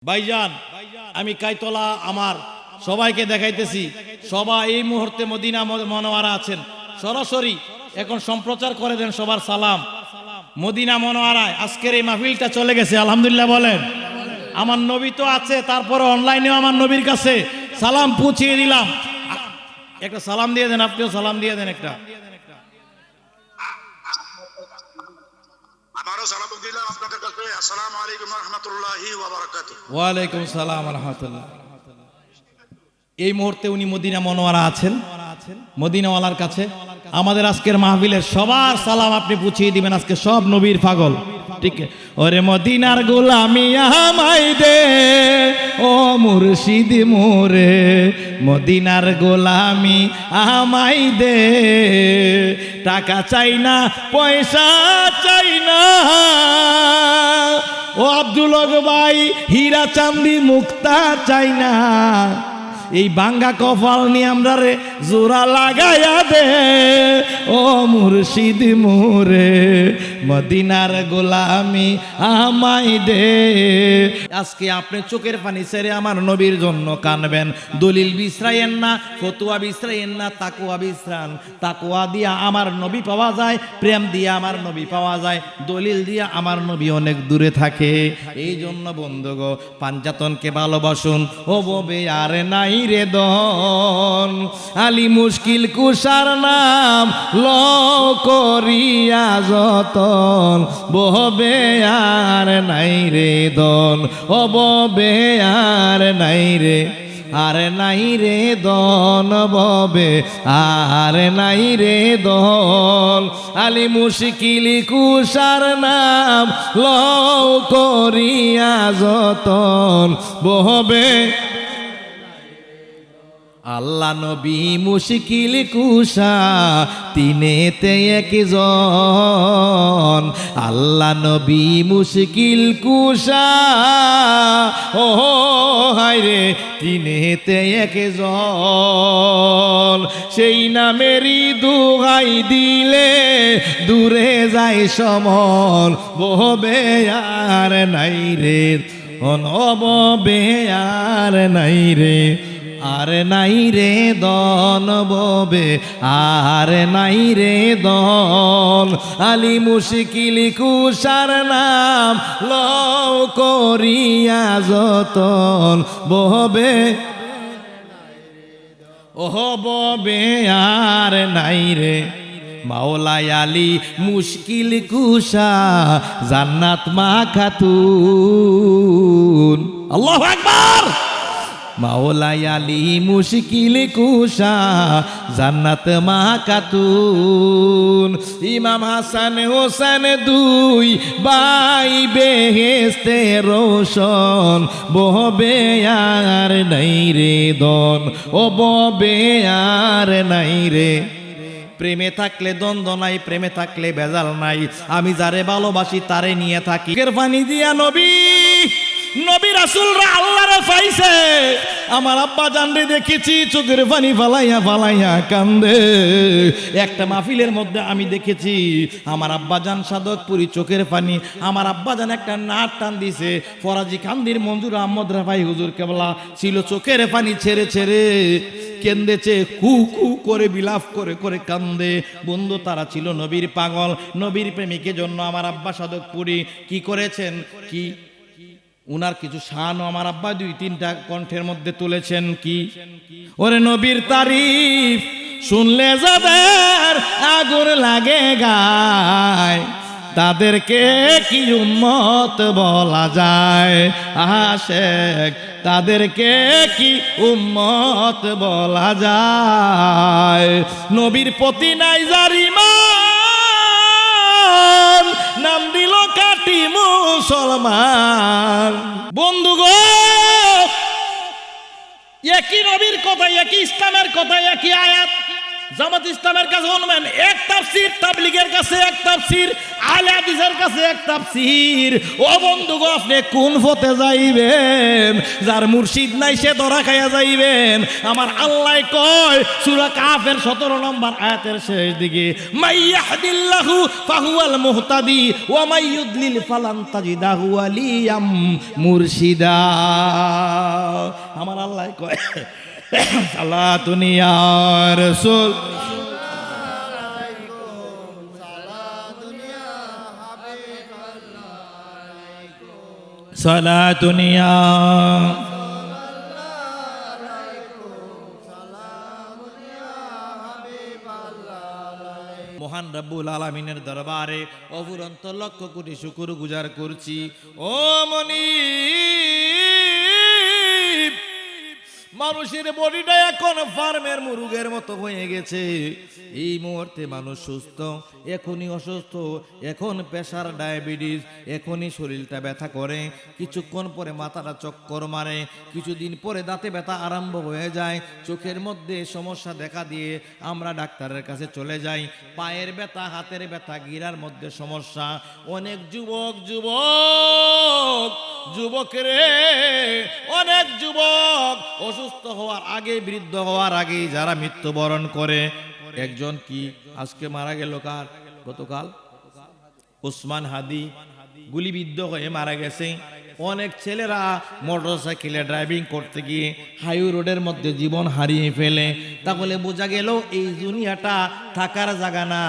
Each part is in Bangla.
ভাইজান আমি কাইতলা আমার সবাইকে দেখাইতেছি, সবাই এই মুহূর্তে মদিনা মনোয়ারা আছেন, সরাসরি এখন সম্প্রচার করে দেন সবার সালাম মদিনা মনোয়ারায়। আজকের এই মাহফিলটা চলে গেছে, আলহামদুলিল্লাহ বলেন। আমার নবী তো আছে, তারপরে অনলাইনেও আমার নবীর কাছে সালাম পৌঁছিয়ে দিলাম। একটা সালাম দিয়ে দেন, আপনিও সালাম দিয়ে দেন একটা। আমারও সালাম দিলাম আপনাদের কাছে। আসসালামু আলাইকুম ওয়া রাহমাতুল্লাহি ওয়া বারাকাতুহু। ওয়া আলাইকুম সালাম ওয়া রাহমাতুল্লাহ। এই মুহূর্তে উনি মদিনা মনোয়ারা আছেন, মদিনাওয়ালার কাছে। আমাদের আজকের মাহফিলের সবার সালাম আপনি পৌঁছিয়ে দিবেন। আজকে সব নবীর পাগল, ঠিক? ওরে মদিনার গোলামি আমায় দে ও মুর্শিদ মোরে, মদিনার গোলামি আমায় দে। টাকা চাই না, পয়সা চাই না, ও আব্দুল হক ভাই, হীরা চাঁদি মুক্তা চাই না। এই বাঙ্গা কপাল নিয়ে আমরা রে জোড়া লাগাইয়া দে ও মুর্শিদ মোরে, মদিনার গোলামি আমায় দে। আজকে আপনি চোখের পানি ছেড়ে আমার নবীর জন্য কানবেন। দলিল বিছরাইয়েন না, ফতুয়া বিছরাইয়েন না, তাকওয়া বিছরান। তাকওয়া দিয়া আমার নবী পাওয়া যায়, প্রেম দিয়া আমার নবী পাওয়া যায়, দলিল দিয়া আমার নবী অনেক দূরে থাকে। এই জন্য বন্ধুগো, পাঞ্জাতনকে ভালোবাসুন, ও ববে আর নাই রে দন। আলী মুশকিল কুশার নাম ল করিয়া যতন, ববে আর নাই রে দন, ও ববে আর নাই রে, আর নাই রে দন, ববে আর নাই রে দন। আলী মুশকিল কুশার নাম ল করিয়া যতন, ববে আল্লাহ নবী মুশকিল কুশা তিনেতে একজন। আল্লাহ নবী মুশকিল কুশা, ও হায়রে তিনেতে একজন। সেই নামেরই দুহাই দিলে দূরে যায় সমন, ববে আর নাই রে অনববে আর নাই রে, আর নাই রে দন, ববে আর নাই রে দন। আলী মুশকিল কুশার নাম ল করিয়া যতন, ববে ওহ ববে আর নাই রে। মাওলাই আলী মুশকিল কুশা জান্নাত মা খাতুন, আল্লাহু আকবার। মাওলাই আলী মুশকিল কুশা জান্নাত মা খাতুন। ইমাম হাসান হোসেন দুই ভাই বেহেশতে রোশন, ববে আর নাই রে দন, ও ববে আর নাই রে। প্রেমে থাকলে দ্বন্দ্ব নাই, প্রেমে থাকলে ভেজাল নাই। আমি যারে ভালোবাসি তারে নিয়ে থাকি। চোখের পানি দিয়া নবী, নবী রাসূলরা আল্লাহরে পাইছে। আমার আব্বা জানরে দেখেছি চোখের পানি ফালাইয়া ফালাইয়া কান্দে। একটা মাহফিলের মধ্যে আমি দেখেছি আমার আব্বা জান সাদতপুরি চোখের পানি, আমার আব্বা জান একটা নাট টান দিছে। ফরাজি কান্দির মঞ্জুর আহমদ রাফাই হুজুর কেবলা ছিল চোখের পানি ছেড়ে ছেড়ে কেন্দেছে, কু কু করে বিলাপ করে করে কান্দে। বন্ধু, তারা ছিল নবীর পাগল, নবীর প্রেমিকের জন্য আমার আব্বা সাদতপুরি কি করেছেন, কি উনার কিছু শানও আমার আব্বা দুই তিনটা কণ্ঠের মধ্যে তুলেছেন। কি ওরে নবীর তারিফ শুনলে যাদের আগুন লাগে গায়, তাদেরকে কি উম্মত বলা যায়? আশেক তাদেরকে কি উম্মত বলা যায়? নবীর প্রতি নাই যার ঈমান, নাম দিল কাটি মুসলমান। বন্ধু গো, একই নবীর কথা, একই ইসলামের কথা, একই আয়াত, জামাত ইসলামের কাছে শুনবেন এক তাফসীর, তাবলীগের কাছে এক তাফসীর, আহলে হাদিসের কাছে এক তাফসীর। ও বন্ধুগো, আপনি কোন পথে যাইবেন? যার মুর্শিদ নাই সে ধরা খাইয়া যাইবেন। আমার আল্লাহ কয় সূরা কাফের 17 নম্বর আয়াতের শেষ দিকে, মাইয়াহদিল্লাহু ফাহুয়াল মুহতাদি ওয়া মাইয়ুদলিল ফালান তাজিদাহু ওয়ালিয়াম মুরশিদা। আমার আল্লাহ কয় সালাতুন ইয়া রাসূল, সালাতুন ইয়া মহান রব্বুল আলামিনের দরবারে অফুরন্ত লক্ষ কোটি শুকর গুজার করছি। ও মনিব, মানুষের বডিটা এখন ফার্মের মুরগের মতো হয়ে গেছে। এই মুহূর্তে মানুষ সুস্থ, এখনই অসুস্থ, এখন প্রেসার, ডায়াবেটিস, এখনই শরীরটা ব্যথা করে, কিছুক্ষণ পরে মাথাটা চক্কর মারে, কিছুদিন পরে দাঁতে ব্যথা আরম্ভ হয়ে যায়, চোখের মধ্যে সমস্যা দেখা দিয়ে আমরা ডাক্তারের কাছে চলে যাই, পায়ের ব্যথা, হাতের ব্যথা, গিরার মধ্যে সমস্যা। অনেক যুবকরে অনেক যুবক অসুস্থ হওয়ার আগে, বৃদ্ধ হওয়ার আগে যারা মৃত্যুবরণ করে। একজন কি আজকে মারা গেল, কার গতকাল ওসমান হাদি গুলিবিদ্ধ হয়ে মারা গেছে। অনেক ছেলেরা মোটরসাইকেলে ড্রাইভিং করতে গিয়ে হাইওয়ে রোডের মধ্যে জীবন হারিয়ে ফেলে। তাহলে বোঝা গেল এই দুনিয়াটা থাকার জায়গা না।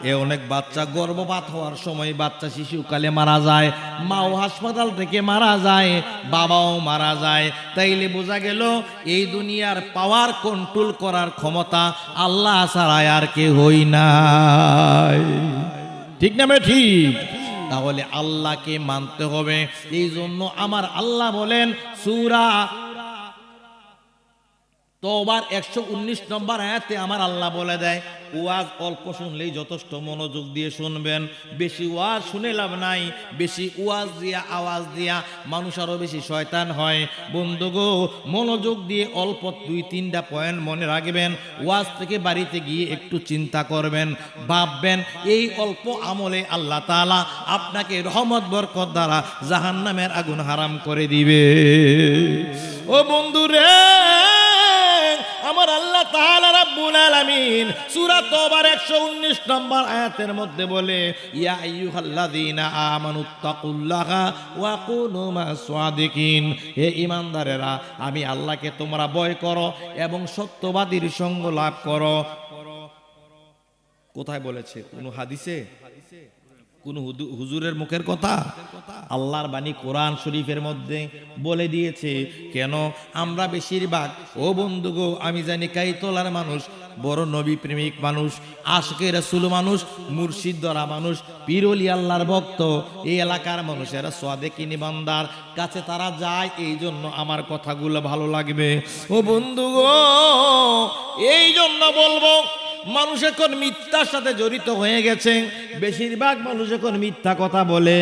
এ অনেক বাচ্চা গর্ভপাত হওয়ার সময় বাচ্চা শিশুকালে মারা যায়, মাও হাসপাতাল থেকে মারা যায়, বাবাও মারা যায়। তাইলে বোঝা গেল এই দুনিয়ার পাওয়ার কন্ট্রোল করার ক্ষমতা আল্লাহ ছাড়া আর কেউই নাই। ঠিক না বে ঠিক? তাহলে আল্লাহকে মানতে হবে। এই জন্য আমার আল্লাহ বলেন সূরা তওবার 119 নম্বর আয়াতে আমার আল্লাহ বলে দেয়, ওয়াজ অল্প শুনলেই যথেষ্ট, মনোযোগ দিয়ে শুনবেন। বেশি ওয়াজ শুনে লাভ নাই, বেশি ওয়াজ দিয়া আওয়াজ দিয়া মানুষ আরো বেশি শয়তান হয়। বন্ধুগো, মনোযোগ দিয়ে অল্প 2-3টা পয়েন্ট মনে রাখবেন। ওয়াজ থেকে বাড়িতে গিয়ে একটু চিন্তা করবেন, ভাববেন, এই অল্প আমলে আল্লাহ তাআলা আপনাকে রহমত বরকত দ্বারা জাহান্নামের আগুন হারাম করে দিবে। ও বন্ধুরে, আমার আল্লাহ তাআলা রাব্বুল আলামিন সূরা তওবার 119 নম্বর আয়াতের মধ্যে বলে, ইয়া আইয়ুহাল্লাযীনা আমানুত্তাকুল্লাহা ওয়া কুনু মাস-সাদিকিন। হে ঈমানদারেরা, আমি আল্লাহকে তোমরা ভয় করো এবং সত্যবাদীর সঙ্গ লাভ করো। কোথায় বলেছে? কোন হাদিসে? কোন হুজুরের মুখের কথা? আল্লাহর বাণী কোরআন শরীফের মধ্যে বলে দিয়েছে। কেন? আমরা বেশিরভাগ, ও বন্ধুগো, আমি জানি কাইতলার মানুষ বড় নবী প্রেমিক মানুষ, আশিকে রাসূল মানুষ, মুর্শিদ ধরা মানুষ, পীর ওলি আল্লাহর ভক্ত। এই এলাকার মানুষেরা সাদেকিন বান্দার কাছে তারা যায়, এই জন্য আমার কথাগুলো ভালো লাগবে। ও বন্ধুগো, এই জন্য বলবো, মানুষ এখন মিথ্যার সাথে জড়িত হয়ে গেছে। বেশিরভাগ মানুষ এখন মিথ্যা কথা বলে।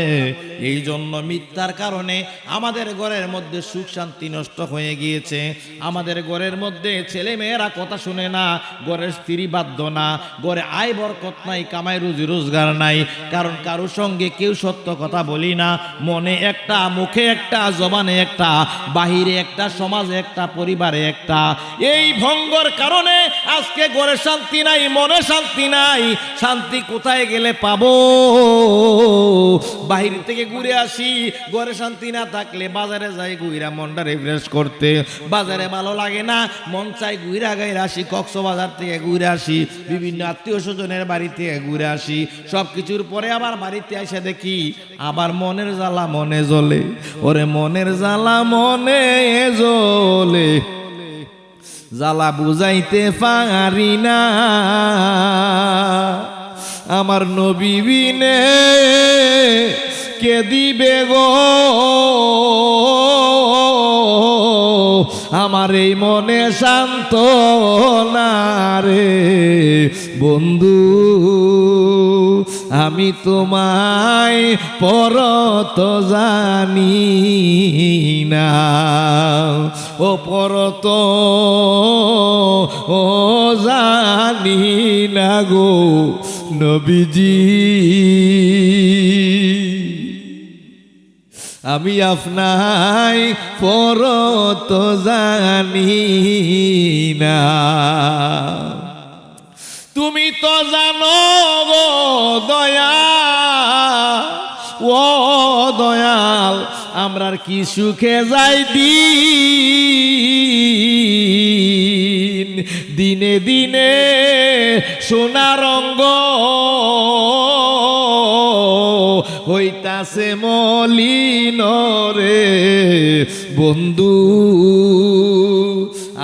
এই জন্য মিথ্যার কারণে আমাদের ঘরের মধ্যে সুখ শান্তি নষ্ট হয়ে গিয়েছে। আমাদের ঘরের মধ্যে ছেলে মেয়েরা কথা শুনে না, ঘরের স্ত্রী বাধ্য না, ঘরে আয় বরকত নাই, কামাই রুজি রোজগার নাই। কারণ কারোর সঙ্গে কেউ সত্য কথা বলি না। মনে একটা, মুখে একটা, জবানে একটা, বাহিরে একটা, সমাজে একটা, পরিবারে একটা। এই ভঙ্গর কারণে আজকে ঘরে শান্তি নাই, মনে শান্তি নাই। শান্তি কোথায় গেলে পাবো? বাহির থেকে ঘুরে আসি, ঘরে শান্তি না থাকলে বাজারে যাই ঘুরা মনটা রিফ্রেশ করতে। বাজারে ভালো লাগে না, মন চাই ঘুরা গাইরে আসি, কক্সবাজার থেকে ঘুরে আসি, বিভিন্ন আত্মীয় স্বজনের বাড়ি থেকে ঘুরে আসি। সব কিছুর পরে আবার বাড়িতে এসে দেখি আবার মনের জ্বালা মনে জ্বলে। ওরে মনের জ্বালা মনে জ্বলে, জ্বালা বুঝাইতে পারি না, আমার নবী বিনে কে দিবে গো আমার এই মনে শান্ত না রে বন্ধু, আমি তোমায় পরত জানি না, ও পরত ও জানি না গো নবীজি, আমি আপনাই পরত জানি না। তুমি তো জানো গো দয়া, ও দয়াল আমরার কি সুখে যাই দিন, দিনে দিনে সোনার রঙ্গ হইতাছে মলিন রে বন্ধু,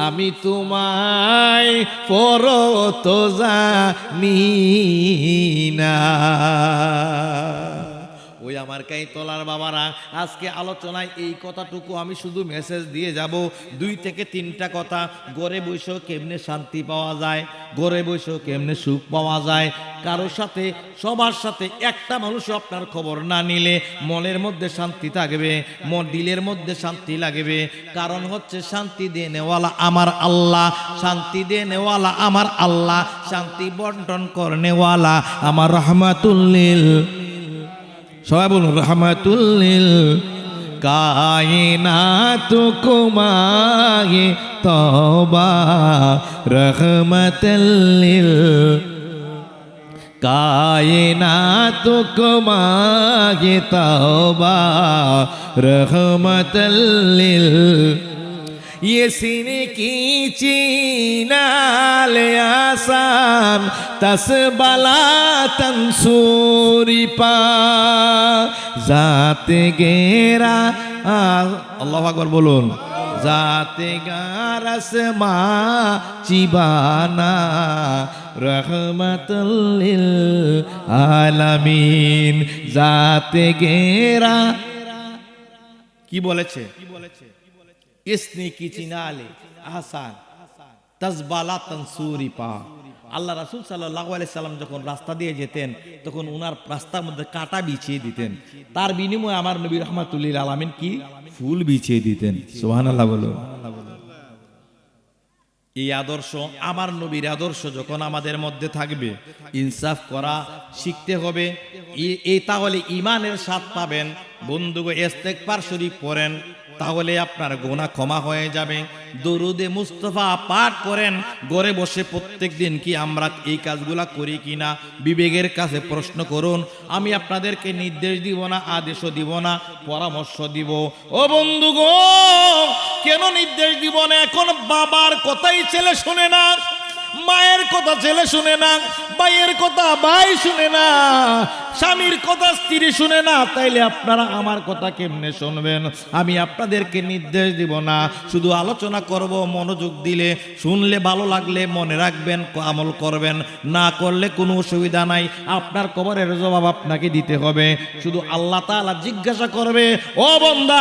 আমি তোমায় পরত জানি না। ওই আমার কাই তোলার বাবারা, আজকে আলোচনায় এই কথাটুকু আমি শুধু মেসেজ দিয়ে যাব। 2 থেকে 3টা কথা। ঘরে বসেও কেমনে শান্তি পাওয়া যায়, ঘরে বসেও কেমনে সুখ পাওয়া যায়। কারোর সাথে সবার সাথে একটা মানুষও আপনার খবর না নিলে মনের মধ্যে শান্তি থাকবে, দিলের মধ্যে শান্তি লাগবে। কারণ হচ্ছে শান্তি দেনেওয়ালা আমার আল্লাহ, শান্তি দেনেওয়ালা আমার আল্লাহ, শান্তি বন্টন করনেওয়ালা আমার রহমাতুল্লিল, সবাই বলুন রহমাতুল্লিল কায়নাত কুমায়ে তওবা রহমাতুল্লিল কায়নাত কুমায়ে তওবা রহমাতুল্লিল। ये सीने की चीनाल आसान तसबला तंसूरी पा जाते गेरा अल्लाह अकबर बोलून जाते गारस मा चिबाना रहमतुल लिल आलामीन जाते गेरा কি বলেছে ইসনি কি চিনালে আহসান তাজবালা তনসুরি পা। আল্লাহ রাসূল সাল্লাল্লাহু আলাইহি সাল্লাম যখন রাস্তা দিয়ে যেতেন তখন উনার রাস্তার মধ্যে কাঁটা বিছিয়ে দিতেন, তার বিনিময়ে আমার নবী রাহমাতুল লিল আলামিন কি ফুল বিছিয়ে দিতেন। সুবহানাল্লাহ বলুন। এই আদর্শ আমার নবীর আদর্শ যখন আমাদের মধ্যে থাকবে, ইনসাফ করা শিখতে হবে। এই তাহলে ঈমানের স্বাদ পাবেন। বন্ধুগো ইস্তেগফার শরীফ পড়েন, তাহলে আপনার গুনাহ ক্ষমা হয়ে যাবে। দরুদে মুস্তাফা পাঠ করেন। ঘরে বসে প্রত্যেক দিন কি আমরা এই কাজগুলা করি কিনা বিবেকের কাছে প্রশ্ন করুন। আমি আপনাদেরকে নির্দেশ দিব না, আদেশও দিব না, পরামর্শ দিব। ও বন্ধুগো, কেন নির্দেশ দিব না? এখন বাবার কথাই ছেলে শুনে না, মায়ের কথা ছেলে শুনে না, ভাইয়ের কথা ভাই শুনে না, স্বামীর কথা স্ত্রী শুনে না, তাইলে আপনারা আমার কথা কেমনে শুনবেন? আমি আপনাদেরকে নির্দেশ দিব না, শুধু আলোচনা করব। মনোযোগ দিলে শুনলে ভালো লাগলে মনে রাখবেন, আমল করবেন, না করলে কোনো অসুবিধা নাই। আপনার কবরের জবাব আপনাকে দিতে হবে। শুধু আল্লাহ তাআলা জিজ্ঞাসা করবে, ও বান্দা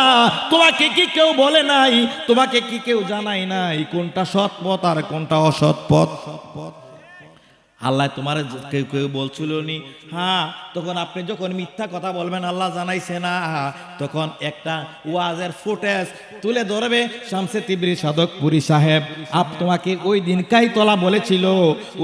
তোমাকে কি কেউ বলে নাই, তোমাকে কি কেউ জানাই নাই কোনটা সৎ পথ আর কোনটা অসৎ পথ? আল্লাহ তোমার কেউ কেউ বলছিল নি? হ্যাঁ, তখন আপনি যখন মিথ্যা কথা বলবেন আল্লাহ জানাইছে না, তখন একটা ওয়াজের ফুটেজ তুলে ধরবে শামসে তিবরি সাদকপুরি সাহেব। তোমাকে ওই দিন কাইতলা বলেছিল,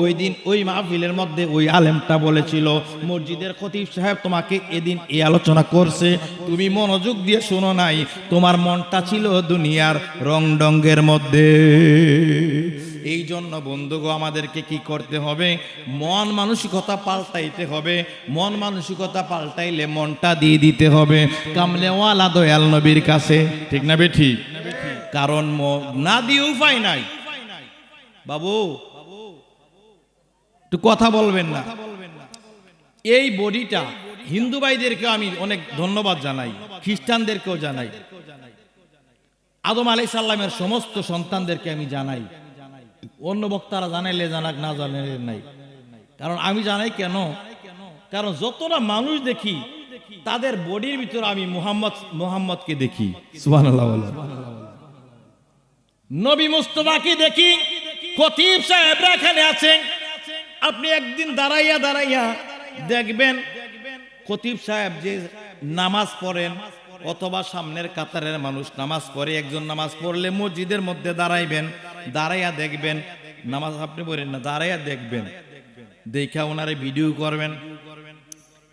ওই দিন ওই মাহফিলের মধ্যে ওই আলেমটা বলেছিল, মসজিদের খতিব সাহেব তোমাকে এদিন এই আলোচনা করছে, তুমি মনোযোগ দিয়ে শোনো নাই, তোমার মনটা ছিল দুনিয়ার রং ডঙ্গের মধ্যে। এই জন্য বন্ধুগো আমাদেরকে কি করতে হবে? মন মানসিকতা পাল্টাইতে হবে। মন মানসিকতা পাল্টাইলে মনটা দিয়ে দিতে হবে কামলেওয়ালা দয়াল নবীর কাছে, ঠিক না বে ঠিক? কারণ না দিয়ে উপায় নাই। বাবু একটু কথা বলবেন না। এই বডিটা হিন্দু ভাইদেরকে আমি অনেক ধন্যবাদ জানাই, খ্রিস্টানদেরকেও জানাই, আদম আলাইহিস সালামের সমস্ত সন্তানদেরকে আমি জানাই। অন্য বক্তারা জানাইলে জানাক, না জানাইলে নাই। কারণ আমি জানাই কেন? কারণ যতটা মানুষ দেখি তাদের বডির ভিতর আমি মুহাম্মদকে দেখি। সুবহানাল্লাহ বলো। নবী মুস্তাফাকে দেখি। খতিব সাহেবরা এখানে আছেন, আপনি একদিন দাঁড়াইয়া দাঁড়াইয়া দেখবেন খতিব সাহেব যে নামাজ পড়েন অথবা সামনের কাতারের মানুষ নামাজ পড়ে, একজন নামাজ পড়লে মসজিদের মধ্যে দাঁড়াইবেন, দাঁড়াইয়া দেখবেন, নামাজ আপনি পড়েন না, দাঁড়াইয়া দেখবেন, দেখা ওনারে ভিডিও করবেন।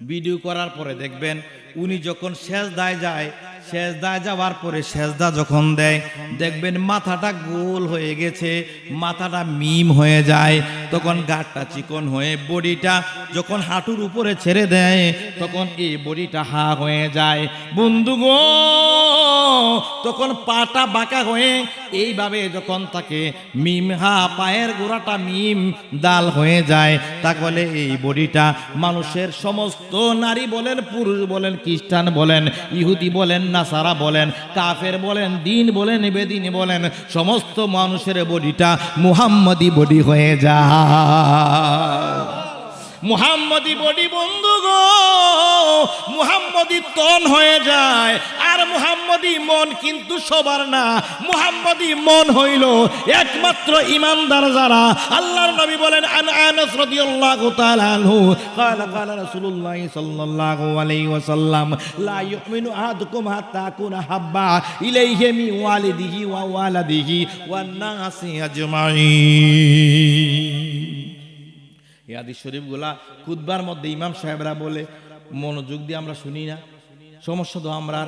ভিডিও করার পরে দেখবেন উনি যখন সেজদায় যায়, সেজদায় যাওয়ার পরে সেজদা যখন দেয় দেখবেন মাথাটা গোল হয়ে গেছে, মাথাটা মিম হয়ে যায়, তখন গাটটা চিকন হয়ে বডিটা যখন হাঁটুর উপরে ছেড়ে দেয় তখন এই বডিটা হা হয়ে যায়। বন্ধু গো, তখন পাটা বাঁকা হয়ে এইভাবে যখন তাকে মিম হা, পায়ের গোড়াটা মিম দাল হয়ে যায়, তাহলে এই বডিটা মানুষের সমস্ত নারী বলেন, পুরুষ বলেন, খ্রিস্টান বলেন, ইহুদি বলেন, নাসারা বলেন, কাফের বলেন, দিন বলেন, বেদিন বলেন, সমস্ত মানুষের বডিটা মুহাম্মদি বডি হয়ে যায়। মুহাম্মদি বডি বন্ধু গো, মুহাম্মদি তন হয়ে যায়। আর মুহাম্মদি মন কিন্তু সবার না, মুহাম্মদি মন হইল একমাত্র ইমানদার যারা। আল্লাহর নবী বলেন, আনাস রাদিয়াল্লাহু তাআলা আনহু ক্বালা ক্বালা রাসূলুল্লাহ সাল্লাল্লাহু আলাইহি ওয়াসাল্লাম লা ইউমিনু আহাদুকুম হাত্তা আকুনা হাব্বা ইলাইহি মিন ওয়ালিদিহি ওয়া ওয়ালাদিহি ওয়ান নাসি আজমাইন। এই হাদিস শরীফগুলা খুতবার মধ্যে ইমাম সাহেবরা বলে, মনোযোগ দিয়ে আমরা শুনি না, সমস্যা তো আমরা।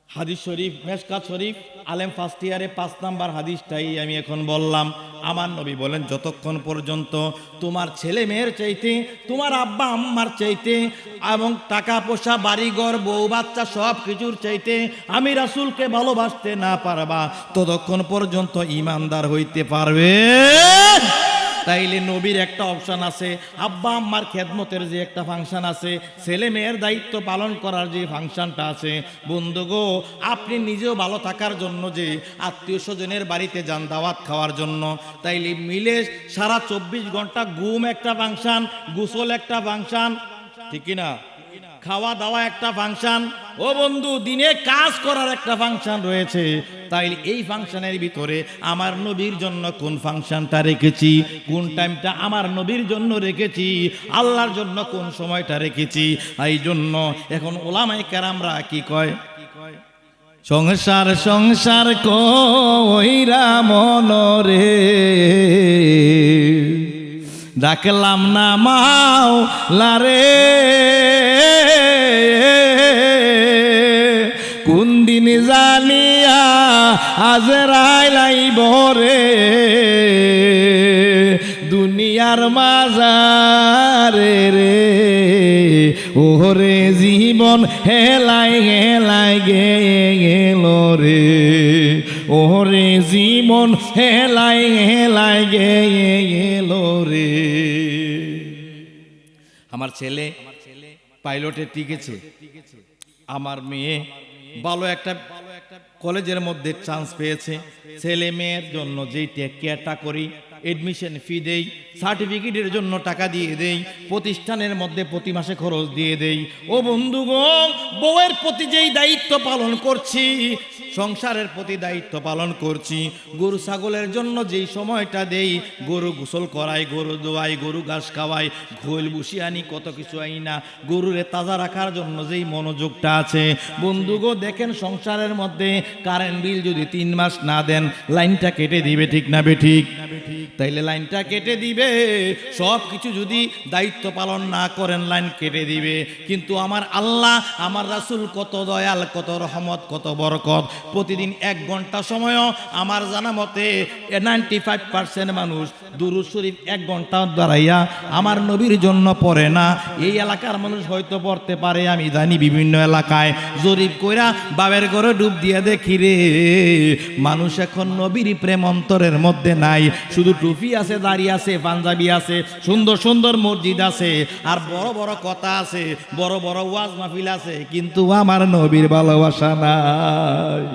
হাদিস শরীফ, মেশকাত শরীফ, আলেম ফার্স্ট ইয়ারে 5 নাম্বার হাদিসটাই আমি এখন বললাম। আমার নবী বলেন, যতক্ষণ পর্যন্ত তোমার ছেলে মেয়ের চাইতে, তোমার আব্বা আম্মার চাইতে এবং টাকা পয়সা বাড়িঘর বউ বাচ্চা সব কিছুর চাইতে আমি রাসূলকে ভালোবাসতে না পারবা, ততক্ষণ পর্যন্ত ইমানদার হইতে পারবে। তাইলে নবীর একটা অপশন আছে, আব্বা আম্মার খেদমতের যে একটা ফাংশন আছে, ছেলে মেয়ের দায়িত্ব পালন করার যে ফাংশনটা আছে। বন্ধু গো, আপনি নিজেও ভালো থাকার জন্য যে আত্মীয় স্বজনের বাড়িতে যান দাওয়াত খাওয়ার জন্য, তাইলে মিলে সারা 24 ঘন্টা ঘুম একটা ফাংশন, গোসল একটা ফাংশন, ঠিক কিনা? খাওয়া দাওয়া একটা ফাংশন, ও বন্ধু দিনে কাজ করার একটা ফাংশন রয়েছে। তাই এই ফাংশনের ভিতরে আমার নবীর জন্য কোন ফাংশনটা রেখেছি, কোন টাইমটা আমার নবীর জন্য রেখেছি, আল্লাহর জন্য কোন সময়টা রেখেছি। এই জন্য এখন ওলামায়ে কেরামরা কি কয়, সংসার সংসার কইরা মনরে ডাকলাম না মাওলারে, কোন দিন জানিয়া আজরাইল আইব রে, দুনিয়ার মাঝারে রে, ওরে জীবন হেলাই হেলাই গেল রে, ওরে জীবন হেলাই হেলাই গেল রে। আমার ছেলে পাইলটে টিকেছে, আমার মেয়ে ভালো একটা কলেজের মধ্যে চান্স পেয়েছে। ছেলে মেয়ের জন্য যেই কেয়ারটা করি, এডমিশন ফি দেই, সার্টিফিকেটের জন্য টাকা দিয়ে দেই, প্রতিষ্ঠানের মধ্যে প্রতি মাসে খরচ দিয়ে দেই। ও বন্ধুগণ, বউয়ের প্রতি যেই দায়িত্ব পালন করছি, সংসারের প্রতি দায়িত্ব পালন করছি, গরু ছাগলের জন্য যেই সময়টা দেই, গরু গোসল করাই, গরু দোয়াই, গরু ঘাস খাওয়াই, ঘোল বসি আনি, কত কিছু আনি না, গরুরে তাজা রাখার জন্য যেই মনোযোগটা আছে। বন্ধুগো দেখেন, সংসারের মধ্যে কারেন্ট বিল যদি 3 মাস না দেন লাইনটা কেটে দিবে, ঠিক না বেঠিক? তাইলে লাইনটা কেটে দিবে, সব কিছু যদি দায়িত্ব পালন না করেন লাইন কেটে দিবে। কিন্তু আমার আল্লাহ, আমার রাসূল কত দয়াল, কত রহমত, কত বরকত। প্রতিদিন 1 ঘন্টা সময়ও আমার জানা মতে 95% মানুষ দুরূদ শরীফ 1 ঘন্টা দাঁড়াইয়া আমার নবীর জন্য পড়ে না। এই এলাকার মানুষ হয়তো পড়তে পারে, আমি জানি বিভিন্ন এলাকায় জরিপ কইরা বাবের ঘরে ডুব দিয়ে দেখি রে, মানুষ এখন নবীর প্রেম অন্তরের মধ্যে নাই। শুধু টুপি আছে, দাড়ি আছে, পাঞ্জাবি আছে, সুন্দর সুন্দর মসজিদ আছে, আর বড় বড় কথা আছে, বড় বড় ওয়াজ মাহফিল আছে, কিন্তু আমার নবীর ভালোবাসা নাই।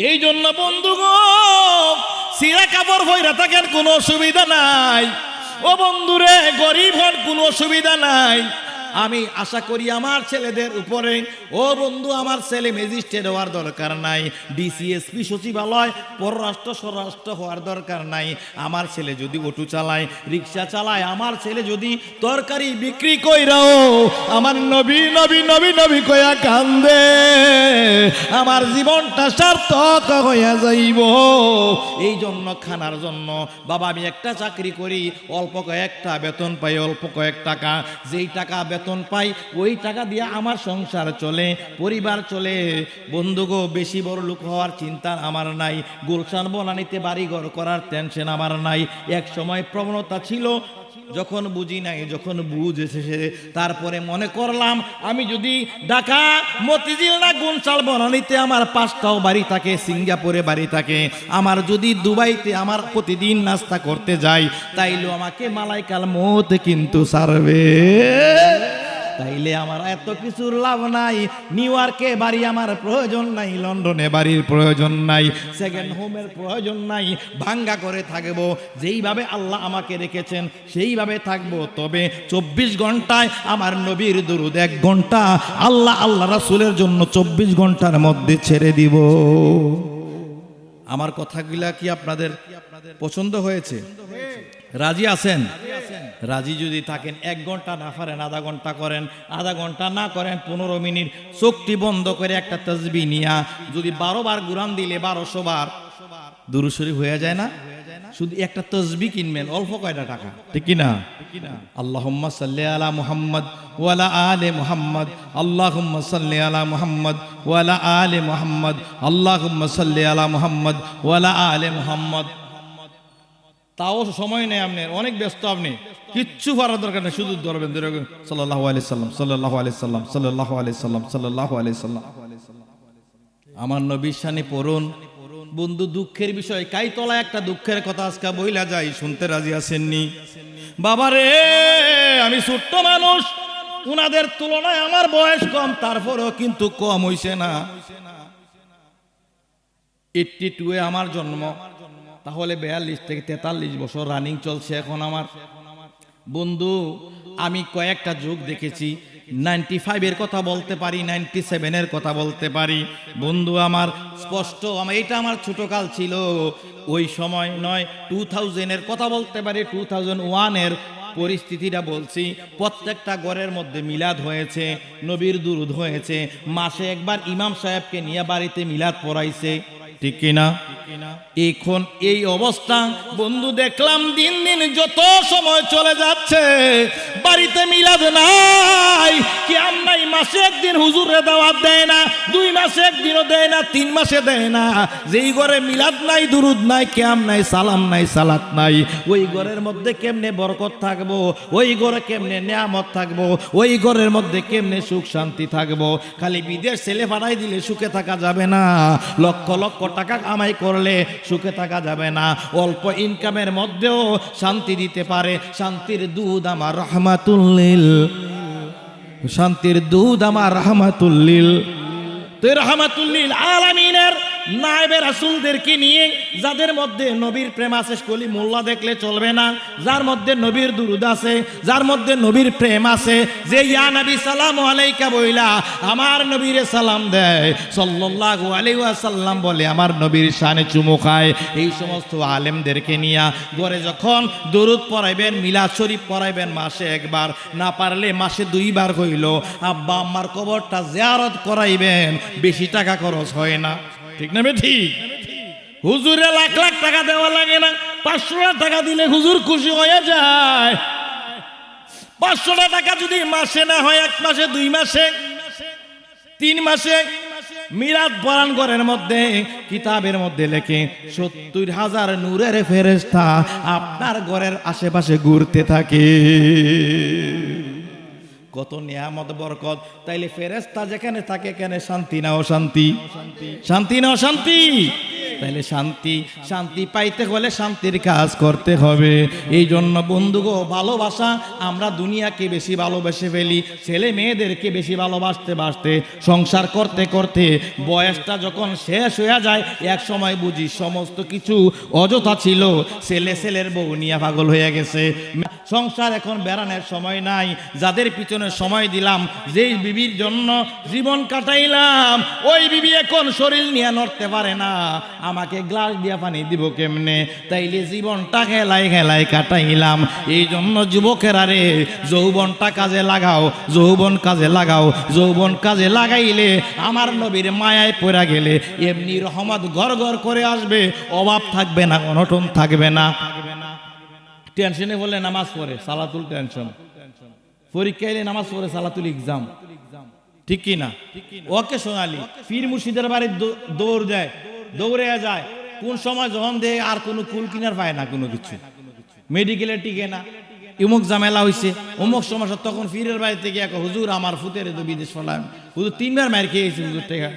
এই জন্য বন্ধুগণ, সিরা কাপড় পয়রা থাকেন, কোনো অসুবিধা নাই। ও বন্ধুরে, গরিব হন, কোনো অসুবিধা নাই। আমি আশা করি আমার ছেলেদের উপরে, ও বন্ধু, আমার ছেলে ম্যাজিস্ট্রেট হওয়ার দরকার নাই, ডিসিএসপি সচিবালয় পররাষ্ট্র স্বরাষ্ট্র হওয়ার দরকার নাই। আমার ছেলে যদি অটো চালায়, রিক্সা চালায়, আমার ছেলে যদি তরকারি বিক্রি কইরাও আমার নবী নবী নবী নবী কইয়া কান্দে, আমার জীবনটা সার্থক হইয়া যাইব। এই জন্য খানার জন্য বাবা আমি একটা চাকরি করি, অল্প কয়েকটা বেতন পাই, অল্প কয়েক টাকা, যেই টাকা বেতন পাই ওই টাকা দিয়ে আমার সংসার চলে, পরিবার চলে। বন্ধু গো, বেশি বড় লোক হওয়ার চিন্তা আমার নাই, গুলশান বনানীতে বাড়ি ঘর করার টেনশন আমার নাই। এক সময় প্রবণতা ছিল, যখন বুঝি নাই, যখন বুঝ এসেছে তারপরে মনে করলাম আমি যদি ঢাকা মতিঝিল না গুলশান বনানীতে আমার 5টাও বাড়ি থাকে, সিঙ্গাপুরে বাড়ি থাকে, আমার যদি দুবাইতে আমার প্রতিদিন নাস্তা করতে যাই, তাইলে আমাকে মালাইকাল মত কিন্তু ছাড়বে। তাইলে আমার এত কিছুর লাভ নাই। নিউ ইয়র্কে বাড়ি আমার প্রয়োজন নাই, লন্ডনে বাড়ির প্রয়োজন নাই, সেকেন্ড হোমের প্রয়োজন নাই, ভাঙ্গা করে থাকবো। যেইভাবে আল্লাহ আমাকে রেখেছেন সেইভাবে থাকবো। তবে 24 ঘন্টায় আমার নবীর দুরুদ 1 ঘন্টা আল্লাহ আল্লাহ রাসূলের জন্য 24 ঘন্টার মধ্যে ছেড়ে দিব। আমার কথাগুলা কি আপনাদের পছন্দ হয়েছে? রাজি আছেন? রাজি যদি থাকেন 1 ঘন্টা না পারেন আধা ঘন্টা করেন, আধা ঘন্টা না করেন 15 মিনিট চোখটি বন্ধ করে একটা তাসবিহ নিয়া যদি 12 বার কুরআন দিলে 1200 বার দুরূদ শরীফ হয়ে যায় না? শুধু একটা তাসবিহ কিনবেন, অল্প কয়টা টাকা, ঠিক কি না? আল্লাহুম্মা সাল্লি আলা মুহাম্মদ ওয়া আলা আলি মুহাম্মদ, আল্লাহুম্মা সাল্লি আলা মুহাম্মদ ওয়া আলা আলি মুহাম্মদ, আল্লাহুম্মা সাল্লি আলা মুহাম্মদ ওয়া আলা আলি মুহাম্মদ। তাও সময় নেই আপনার, অনেক ব্যস্ত, আপনি কিচ্ছু করার দরকার নেই, শুধু ধরবেন সাল্লাল্লাহু আলাইহি সাল্লাম, সাল্লাল্লাহু আলাইহি সাল্লাম, সাল্লাল্লাহু আলাইহি সাল্লাম, সাল্লাল্লাহু আলাইহি সাল্লাম। আমার নবীর শানে পড়ুন। বন্ধু, দুঃখের বিষয় কাইতলা একটা দুঃখের কথা আজকে বইলা যাই, শুনতে রাজি আছেননি? বাবারে, আমি ছোট্ট মানুষ, উনাদের তুলনায় আমার বয়স কম, তারপরেও কিন্তু কম হইছে না। 82 আমার জন্ম, তাহলে 42 থেকে 43 বছর রানিং চলছে এখন আমার। বন্ধু, আমি কয়েকটা যুগ দেখেছি, 95-এর কথা বলতে পারি, 97-এর কথা বলতে পারি। বন্ধু আমার স্পষ্ট, এটা আমার ছোটকাল ছিল, ওই সময় নয়, 2000-এর কথা বলতে পারি, 2001-এর পরিস্থিতিটা বলছি। প্রত্যেকটা ঘরের মধ্যে মিলাদ হয়েছে, নবীর দুরুদ হয়েছে, মাসে একবার ইমাম সাহেবকে নিয়ে বাড়িতে মিলাদ পড়াইছে, ঠিক কিনা? এখন এই অবস্থা বন্ধু দেখলাম দিন দিন যত সময় চলে যাচ্ছে, বাড়িতে মিলাদ নাই, কিয়াম নাই, মাসে একদিন হুজুরে দাওয়াত দেয় না, 2 মাসে একদিনও দেয় না, 3 মাসে দেয় না। যেই ঘরে মিলাদ নাই, দুরুদ নাই, কিয়াম নাই, সালাম নাই, সালাত নাই, ওই ঘরের মধ্যে কেমনে বরকত থাকবো? ওই ঘরে কেমনে নিয়ামত থাকবো? ওই ঘরের মধ্যে কেমনে সুখ শান্তি থাকবো? খালি বিদেশ ছেলে পাঠাই দিলে সুখে থাকা যাবে না, লক্ষ লক্ষ টাকা কামাই করলে সুখে থাকা যাবে না। অল্প ইনকামের মধ্যেও শান্তি দিতে পারে। শান্তির দুধ আমার রাহমাতুল্লিল, শান্তির দুধ আমার রাহমাতুল্লিল। তো রাহমাতুল্লিল আলামিনের নায়েবে রাসূলদেরকে নিয়ে, যাদের মধ্যে নবীর প্রেম আছে, কলি মোল্লা দেখলে চলবে না, যার মধ্যে নবীর দুরুদ আছে, যার মধ্যে নবীর প্রেম আছে, যে ইয়া নবী সালামু আলাইকা বইলা আমার নবীরে সালাম দেয়, সাল্লাল্লাহু আলাইহি ওয়াসাল্লাম বলে আমার নবীর শানে চুমু খায়, এই সমস্ত আলেমদেরকে নিয়া ঘরে যখন দুরুদ পড়াইবেন, মিলাদ শরীফ পড়াইবেন, মাসে একবার, না পারলে মাসে 2 বার হইল আব্বা আম্মার কবরটা জিয়ারত করাইবেন, বেশি টাকা খরচ হয় না, ঠিক না? ঠিক। হুজুরে লাখ লাখ টাকা দেওয়া লাগে না, 500 টাকা দিলে হুজুর খুশি হয়ে যায়। 500 টাকা যদি মাসে না হয়, 1 মাসে, 2 মাসে, 3 মাসে, মিলাদ পড়ান ঘরের মধ্যে, কিতাবের মধ্যে লেখে 70,000 নূরের ফেরেশতা আপনার ঘরের আশেপাশে ঘুরতে থাকে। কত নিয়ামত বরকত! তাইলে ফেরেশতা যেখানে থাকে, এখানে শান্তি না অশান্তি? শান্তি না অশান্তি? তাহলে শান্তি পাইতে হলে শান্তির কাজ করতে হবে। এই জন্য বন্ধুগো, ভালোবাসা আমরা দুনিয়াকে বেশি ভালোবেসে ফেলি, ছেলে মেয়েদেরকে বেশি ভালোবাসতে সংসার করতে করতে বয়সটা যখন শেষ হয়ে যায়, এক সময় বুঝি সমস্ত কিছু অযথা ছিল, ছেলের বউ নিয়ে পাগল হয়ে গেছে। সংসার এখন বেড়ানোর সময় নাই। যাদের পিছনে সময় দিলাম, যেই বিবির জন্য জীবন কাটাইলাম, ওই বিবি এখন শরীর নিয়ে নড়তে পারে না, আমাকে গ্লাস দিয়ে পানি দিব কেমনে? তাইলে জীবনটা খেলায় কাটাইলাম। এই জন্য যুবকেরা রে, যৌবনটা কাজে লাগাও, যৌবন কাজে লাগাইলে আমার নবীর মায়ায় পড়া গেলে এমনি রহমত ঘর ঘর করে আসবে, অভাব থাকবে না, অনটন থাকবে না। টেনশনে বলে নামাজ পড়ে সালাতুল টেনশন, পরীক্ষা এলে নামাজ পড়ে সালাতুল এক্সাম, ঠিক কি না? ওকে সোনালি পীর মুর্শিদের বাড়ি দৌড়ে যায়, কোন সময় যখন দেয় আর কোনো কুল কিনার পায় না, কোনো কিছু মেডিকেলে টিকে না, অমুক ঝামেলা হয়েছে, অমুক সমস্যা, তখন পীরের বাড়ি থেকে হুজুর আমার ফুতের তো বিদেশ ফলাম, হুজুর 3 বার মার খেয়েছি, হুজুর থেকে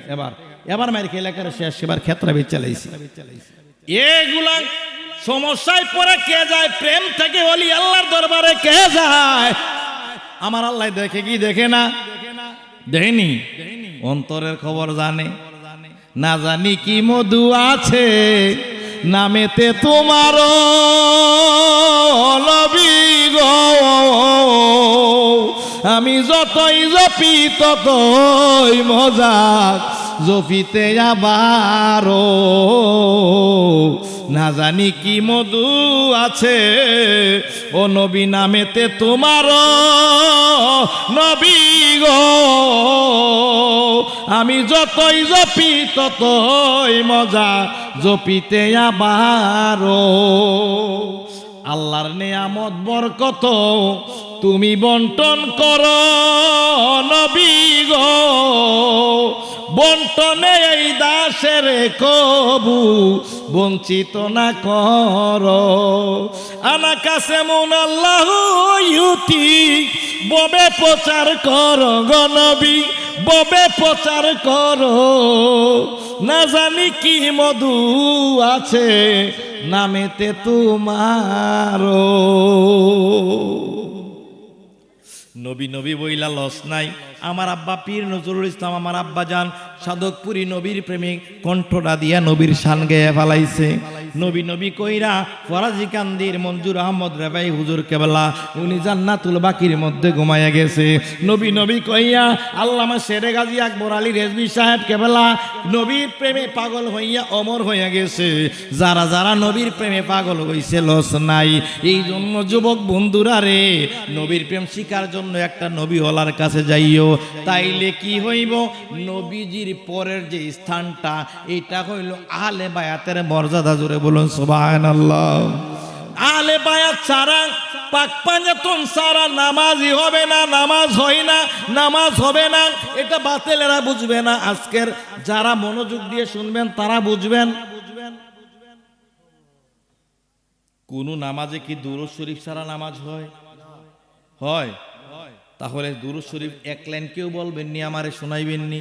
এবার মার খেয়ে এলাকার শেষ, সেবার ক্ষেত্রে চালাইছি। এগুলা সমস্যায় পরে কে যায়? প্রেম থেকে ওলি আল্লাহর দরবারে কে যায়? আমার আল্লাহ দেখে কি দেখে না? দেখেনি? অন্তরের খবর জানে না, জানি কি মধু আছে নামেতে তোমার নবী গো, আমি যতই জপি ততই মজা জপিতে আবারও, না জানি কি মধু আছে ও নবী নামেতে তোমার নবী গো, আমি যতই জপি ততই মজা জপিতে আবারও। আল্লাহর নেয়ামত বরকত তুমি বন্টন করো নবী গো, বন্টনে এই দাসের কবু বঞ্চিত না করো। আনা কাছে মুন আল্লাহ ইউতি, ববে প্রচার করো গো নবী, ববে প্রচার করো, না জানি কি মধু আছে নামেতে তোমারো। নবী বইলা লস নাই। আমার আব্বা পীর নজরুল ইসলাম, আমার আব্বা যান সাধকপুরী নবীর প্রেমিক, কণ্ঠটা দিয়া নবীর শান গেয়ে ফেলাইছে। নবী কইরা ফরাজি কান্দির মঞ্জুর আহমদ রেবাই হুজুর কেবলা, উনি জান্নাতুল বাকির মধ্যে ঘুমাইয়া গেছে। নবী কইয়া আল্লামা শেরে গাজী আকবর আলী রেজভী সাহেব কেবলা নবীর প্রেমে পাগল হইয়া অমর হইয়া গেছে। যারা নবীর প্রেমে পাগল হইছে লস নাই। এই জন্য যুবক বন্ধুরা রে, নবীর প্রেম শিকার জন্য একটা নবী হলার কাছে যাইও, তাইলে কি হইব? নবীজির পরের যে স্থানটা, এটা হইল আহলে বায়াতের মর্যাদা। জোরে বলুন সুবহানাল্লাহ। আহলে বায়াত ছাড়া, পাক পাঞ্জাতন ছাড়া নামাজই হবে না, নামাজ হয় না, নামাজ হবে না, এটা বাতিলেরা বুঝবে না। আজকের যারা মনোযোগ দিয়ে শুনবেন তারা বুঝবেন। কোন নামাজে কি দুরূদ শরীফ ছাড়া নামাজ হয়? তাহলে দুরূদ শরীফ এক লাইন কেউ বলবেননি, আমারে শোনাইবেননি?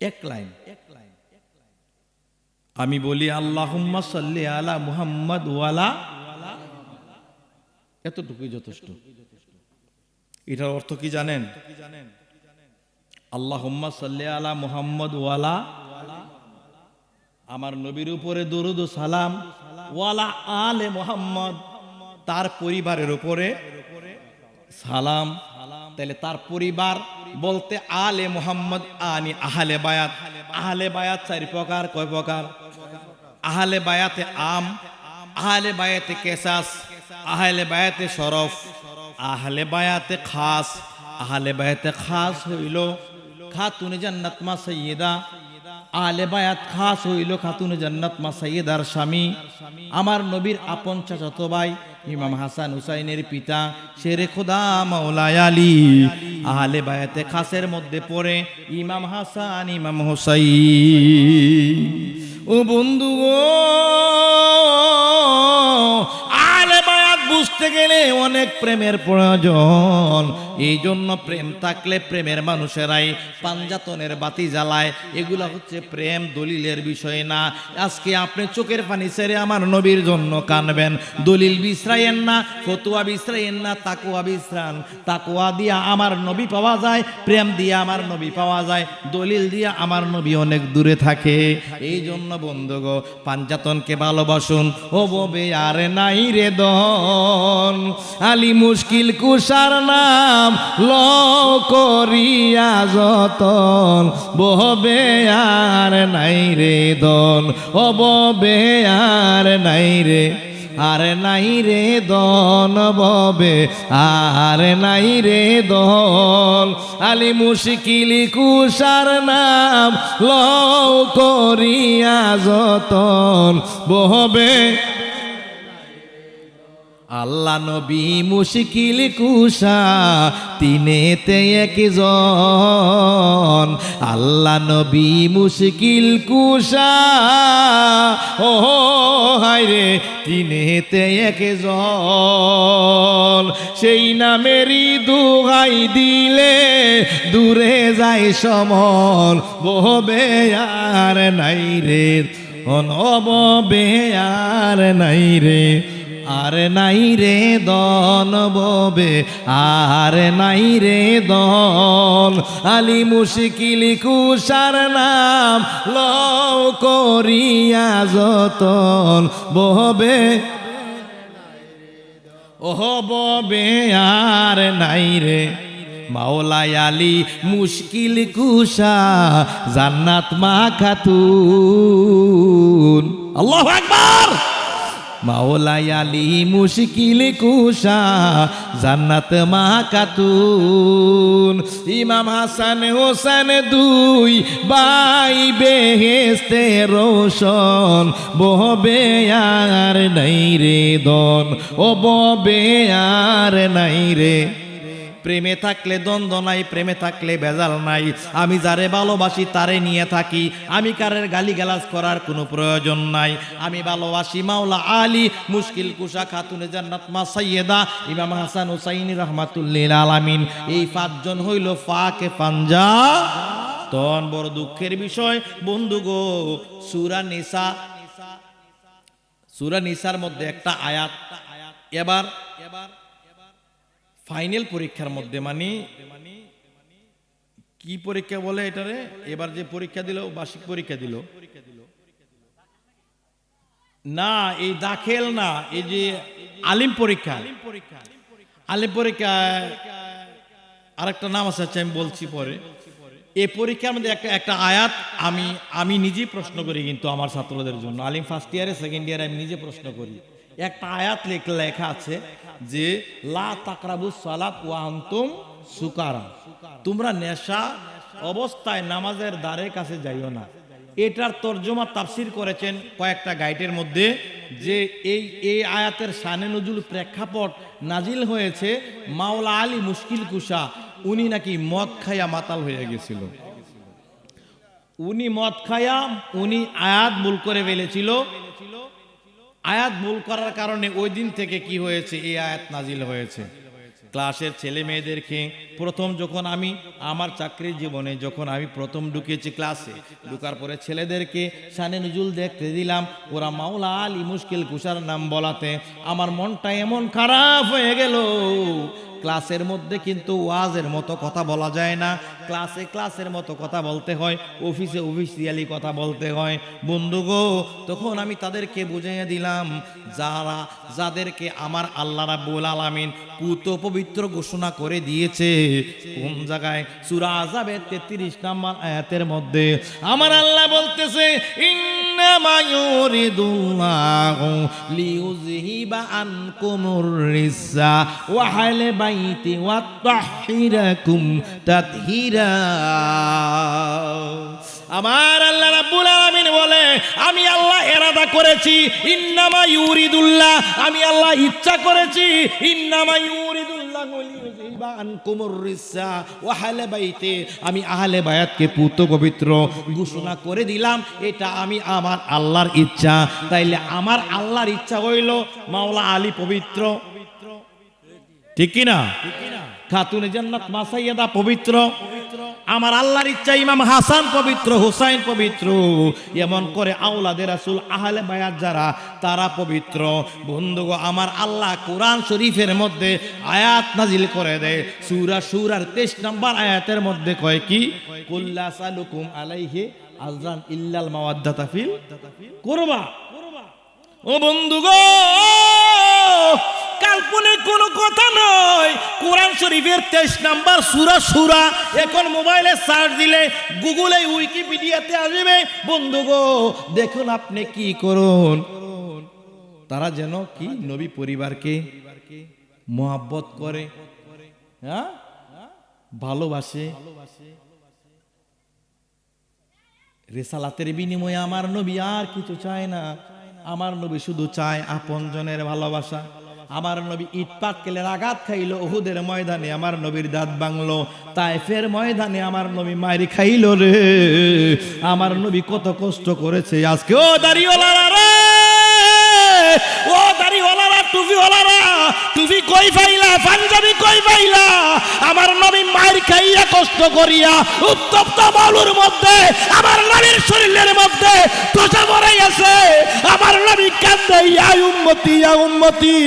এক লাইন আমি বলি আল্লাহুম্মা সাল্লি আলা মুহাম্মাদ ওয়ালা, এতটুকুই যথেষ্ট। এটার অর্থ কি জানেন? আল্লাহুম্মা সাল্লি আলা মুহাম্মাদ ওয়ালা, আমার নবীর উপরে দরুদ ও সালাম, ওয়ালা আলে মুহাম্মদ, তার পরিবারের উপরে সালাম। তাহলে তার পরিবার বলতে আলে মুহাম্মদ, আনি আহলে বায়াত। আহলে বায়াত 4 প্রকার। কয় প্রকার? আহলে বায়াতে আম, আহলে বায়াতে কেসাস, আহলে বায়াতে শরফ, আহলে বায়াতে খাস। আহলে বায়াতে খাস হইল খাতুনে জান্নাত মা সাইয়্যিদা, আহলে বায়াত খাস হইল খাতুনে জান্নাত মা সাইয়্যিদার স্বামী, আমার নবীর আপন চাচাতো ভাই ইমাম হাসান হুসাইনের পিতা শেরে খোদা মাওলানা আলী। আহলে বায়াতে খাসের মধ্যে পড়ে ইমাম হাসান, ইমাম হুসাইন। ও বন্ধু গো, আহলে বায়াত বুঝতে গেলে অনেক প্রেমের প্রয়োজন। এই জন্য প্রেম থাকলে প্রেমের মানুষেরাই পাঞ্জাতনের বাতি জ্বালায়। এগুলা হচ্ছে প্রেম, দলিলের বিষয় না। আজকে আপনি চোখের পানি ছেড়ে আমার নবীর জন্য কানবেন, দলিল বিশ্রায়েন না, ফতুয়া বিশ্রায়েন না, তাকুয়া বিশ্রান। তাকুয়া দিয়া আমার নবী পাওয়া যায়, প্রেম দিয়া আমার নবী পাওয়া যায়, দলিল দিয়া আমার নবী অনেক দূরে থাকে। এই জন্য বন্ধুগো, পাঞ্জাতনকে ভালোবাসুন। ও ববে আর নাই রে দন, আলী মুশকিল কুশার নাম ল করিয়া যতন, ববে আর নাই রে দন, ও ববে আর নাই রে, আর নাই রে দন, ববে আর নাই রে দন, আলী মুশকিল কুশার নাম ল করিয়া যতন, ববে আল্লাহ নবী মুশকিল কুশা তিনেতে একজন, আল্লাহ নবী মুশকিল কুশা ও হায়রে তিনেতে একজন। সেই নামেরই দুহাই দিলে দূরে যায় সমন, ববে আর নাই রে অনববে আর নাই রে, আর নাই রে দন, ববে আর নাই রে দন, আলী মুশকিল কুশার নাম ল করিয়া যতন, ববে ওহ ববে আর নাই রে, মাওলাই আলী মুশকিল কুশা জান্নাত মা খাতুন। আল্লাহু আকবার। মাওলাই আলী মুশকিল কুশা জান্নাত মা খাতুন। ইমাম হাসান হোসেন দুই ভাই বেহেশতে রোশন, ববে আর নাই রে দন, ও ববে আর নাই রে। প্রেমে থাকলে দ্বন্দ্ব নাই, প্রেমে থাকলে ভেজাল নাই। আমি যারে ভালোবাসি তারে নিয়ে থাকি, আমি কারের গালিগালাজ করার কোনো প্রয়োজন নাই। আমি ভালোবাসি মাওলা আলী মুশকিল কুশা খাতুনে জান্নাত মা সাইয়্যেদা ইমাম হাসান হুসাইন রাহমাতুল্লিল আলামিন। এই পাঁচজন হইল ফাকে পাঞ্জা। তখন বড় দুঃখের বিষয় বন্ধু গো, সূরা নিসা, সূরা নিসার মধ্যে একটা আয়াত এবার ফাইনাল পরীক্ষার মধ্যে, মানে কি পরীক্ষা বলে এটারে, এবার যে পরীক্ষা দিল বার্ষিক পরীক্ষা দিল না, এই দাখিল না, এই যে আলিম পরীক্ষা, আলিম পরীক্ষা আরেকটা নাম আছে, আমি বলছি পরে। এই পরীক্ষার মধ্যে একটা আয়াত আমি নিজেই প্রশ্ন করি, কিন্তু আমার ছাত্রদের জন্য, আলিম ফার্স্ট ইয়ারে সেকেন্ড ইয়ারে আমি নিজে প্রশ্ন করি। একটা আয়াত লেখা আছে যে লা তাকরাবুস সালাত ওয়া আনতুম সুকারা, তোমরা নেশা অবস্থায় নামাজের দ্বারের কাছে যাইও না। এটার তরজমা তাফসির করেছেন কয়েকটা গাইডের মধ্যে, যে এই আয়াতের শানে নজুল প্রেক্ষাপট নাজিল হয়েছে মাওলা আলী মুশকিল কুশা, উনি নাকি মদ খাইয়া মাতাল হয়ে গেছিল। উনি মদ খাইয়া উনি আয়াত ভুল করে ফেলেছিল। আয়াত ভুল করার কারণে ওই দিন থেকে কি হয়েছে, এই আয়াত নাজিল হয়েছে। ক্লাসের ছেলে মেয়েদেরকে প্রথম যখন আমি আমার চাকরির জীবনে যখন আমি প্রথম ঢুকেছি ক্লাসে, ঢুকার পরে ছেলেদেরকে শানে নজুল দেখতে দিলাম, ওরা মাওলা আলী মুশকিল কুশার নাম বলাতে আমার মনটা এমন খারাপ হয়ে গেল। ক্লাসের মধ্যে কিন্তু ওয়াজের মতো কথা বলা যায় না, ক্লাসের মতো কথা বলতে হয়, অফিসে অফিসিয়ালি কথা বলতে হয়। বন্ধু গো, তখন আমি তাদেরকে বুঝিয়ে দিলাম, যাদেরকে আমার আল্লাহ রাব্বুল আলামিন পুত পবিত্র ঘোষণা করে দিয়েছে। কোন জায়গায়? সূরা আযাবের 33 নম্বর আয়াতের মধ্যে আমার আল্লাহ বলতেছে, ইন্নামা ইউরিদুল্লাহু লিইউযহিবা আনকুমুর রিসা ওয়া আহলা বাইতি ওয়া তাহহিরাকুম তাতহীরা। আমার আল্লাহ রাব্বুল আলামিন বলে, আমি আল্লাহ ইরাদা করেছি, ইন্নামা ইউরিদুল্লাহ, আমি আল্লাহ ইচ্ছা করেছি, ইন্নামা ইউরিদুল্লাহু লিইউযহিবা আনকুমুর রিসা ওয়া আহলা বাইতি, আমি আহলে বায়াতকে পুত পবিত্র ঘোষণা করে দিলাম। এটা আমি আমার আল্লাহর ইচ্ছা। তাইলে আমার আল্লাহর ইচ্ছা হইল মাওলা আলী পবিত্র, ঠিক কি না? খাতুনে জান্নাত মা সাইয়্যিদা পবিত্র, আমার আল্লাহর ইচ্ছা ইমাম হাসান পবিত্র, হুসাইন পবিত্র, এমন করে আওলাদে রাসূল আহলে বায়াত যারা তারা পবিত্র। বন্ধুগো আমার আল্লাহ কোরআন শরীফের মধ্যে আয়াত নাজিল করে দেয়, সূরা সূরার 23 নম্বর আয়াতের মধ্যে কয় কি, কুল্লা সালুকুম আলাইহি আজরান ইল্লাল মাওয়াদ্দাতা ফিল কুরবা। ও বন্ধুগো কাল্পনিক কোনো কথা নয়, কোরআন শরীফের 23 নাম্বার সূরা সূরা এখন মোবাইলে সার্চ দিলে গুগলে উইকিপিডিয়াতে আসবে। বন্ধুগো দেখুন আপনি কি করুন, তারা যেন কি নবী পরিবারকে মহব্বত করে, হ্যাঁ ভালোবাসে। রিসালাতের বিনিময়ে আমার নবী আর কিছু চায় না, আমার নবী শুধু চায় আপনজনের ভালোবাসা। আমার নবী ইট পাটকেলের আঘাত খাইলো উহুদের ময়দানে, আমার নবীর দাঁত ভাঙলো তায়েফের ময়দানে, আমার নবী মাইরি খাইলো রে, আমার নবী কত কষ্ট করেছে। আজকে ও দাড়িওয়ালারা রে, ও দাড়িওয়ালারা, টুপিওয়ালারা, টুপি কই পাইলা, পাঞ্জাবি কই পাইলা? আমার নবী মাইর খাইয়া কষ্ট করিয়া উত্তপ্ত বালুর মধ্যে আমার নবীর শরীরের মধ্যে তোষা ভরাই আছে, আমার নবী কান্দে ইয়া উম্মতি ইয়া উম্মতি।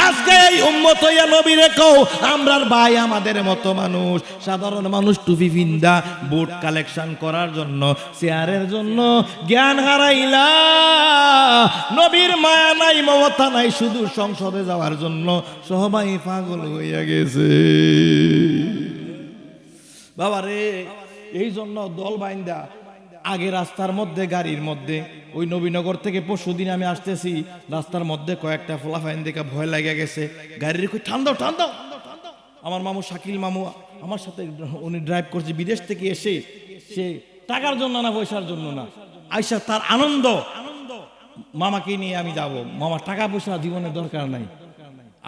আজকে এই উম্মত ইয়া নবী রেখো, আমরার ভাই আমাদের মতো মানুষ, সাধারণ মানুষ টুপি পিন্দা ভোট কালেকশন করার জন্য, শেয়ারের জন্য জ্ঞান হারাইলা, নবীর মায়া নাই মমতা নাই, শুধু সংসদে যাওয়ার জন্য সবাই পাগল হইয়া গেছে বাবারে। এই জন্য দল বাইন্দা আগে রাস্তার মধ্যে গাড়ির মধ্যে, ওই নবীনগর থেকে পরশুদিন আমি আসতেছি, রাস্তার মধ্যে কয়েকটা ফলাফাইন দেখে ভয় লাগে গেছে, গাড়ির কই ঠান্ডাও ঠান্ডাও। আমার মামু শাকিল মামু আমার সাথে, উনি ড্রাইভ করছে বিদেশ থেকে এসে, সে টাকার জন্য না পয়সার জন্য না, আইসা তার আনন্দ, মামাকে নিয়ে আমি যাব, মামার টাকা পয়সা জীবনের দরকার নাই,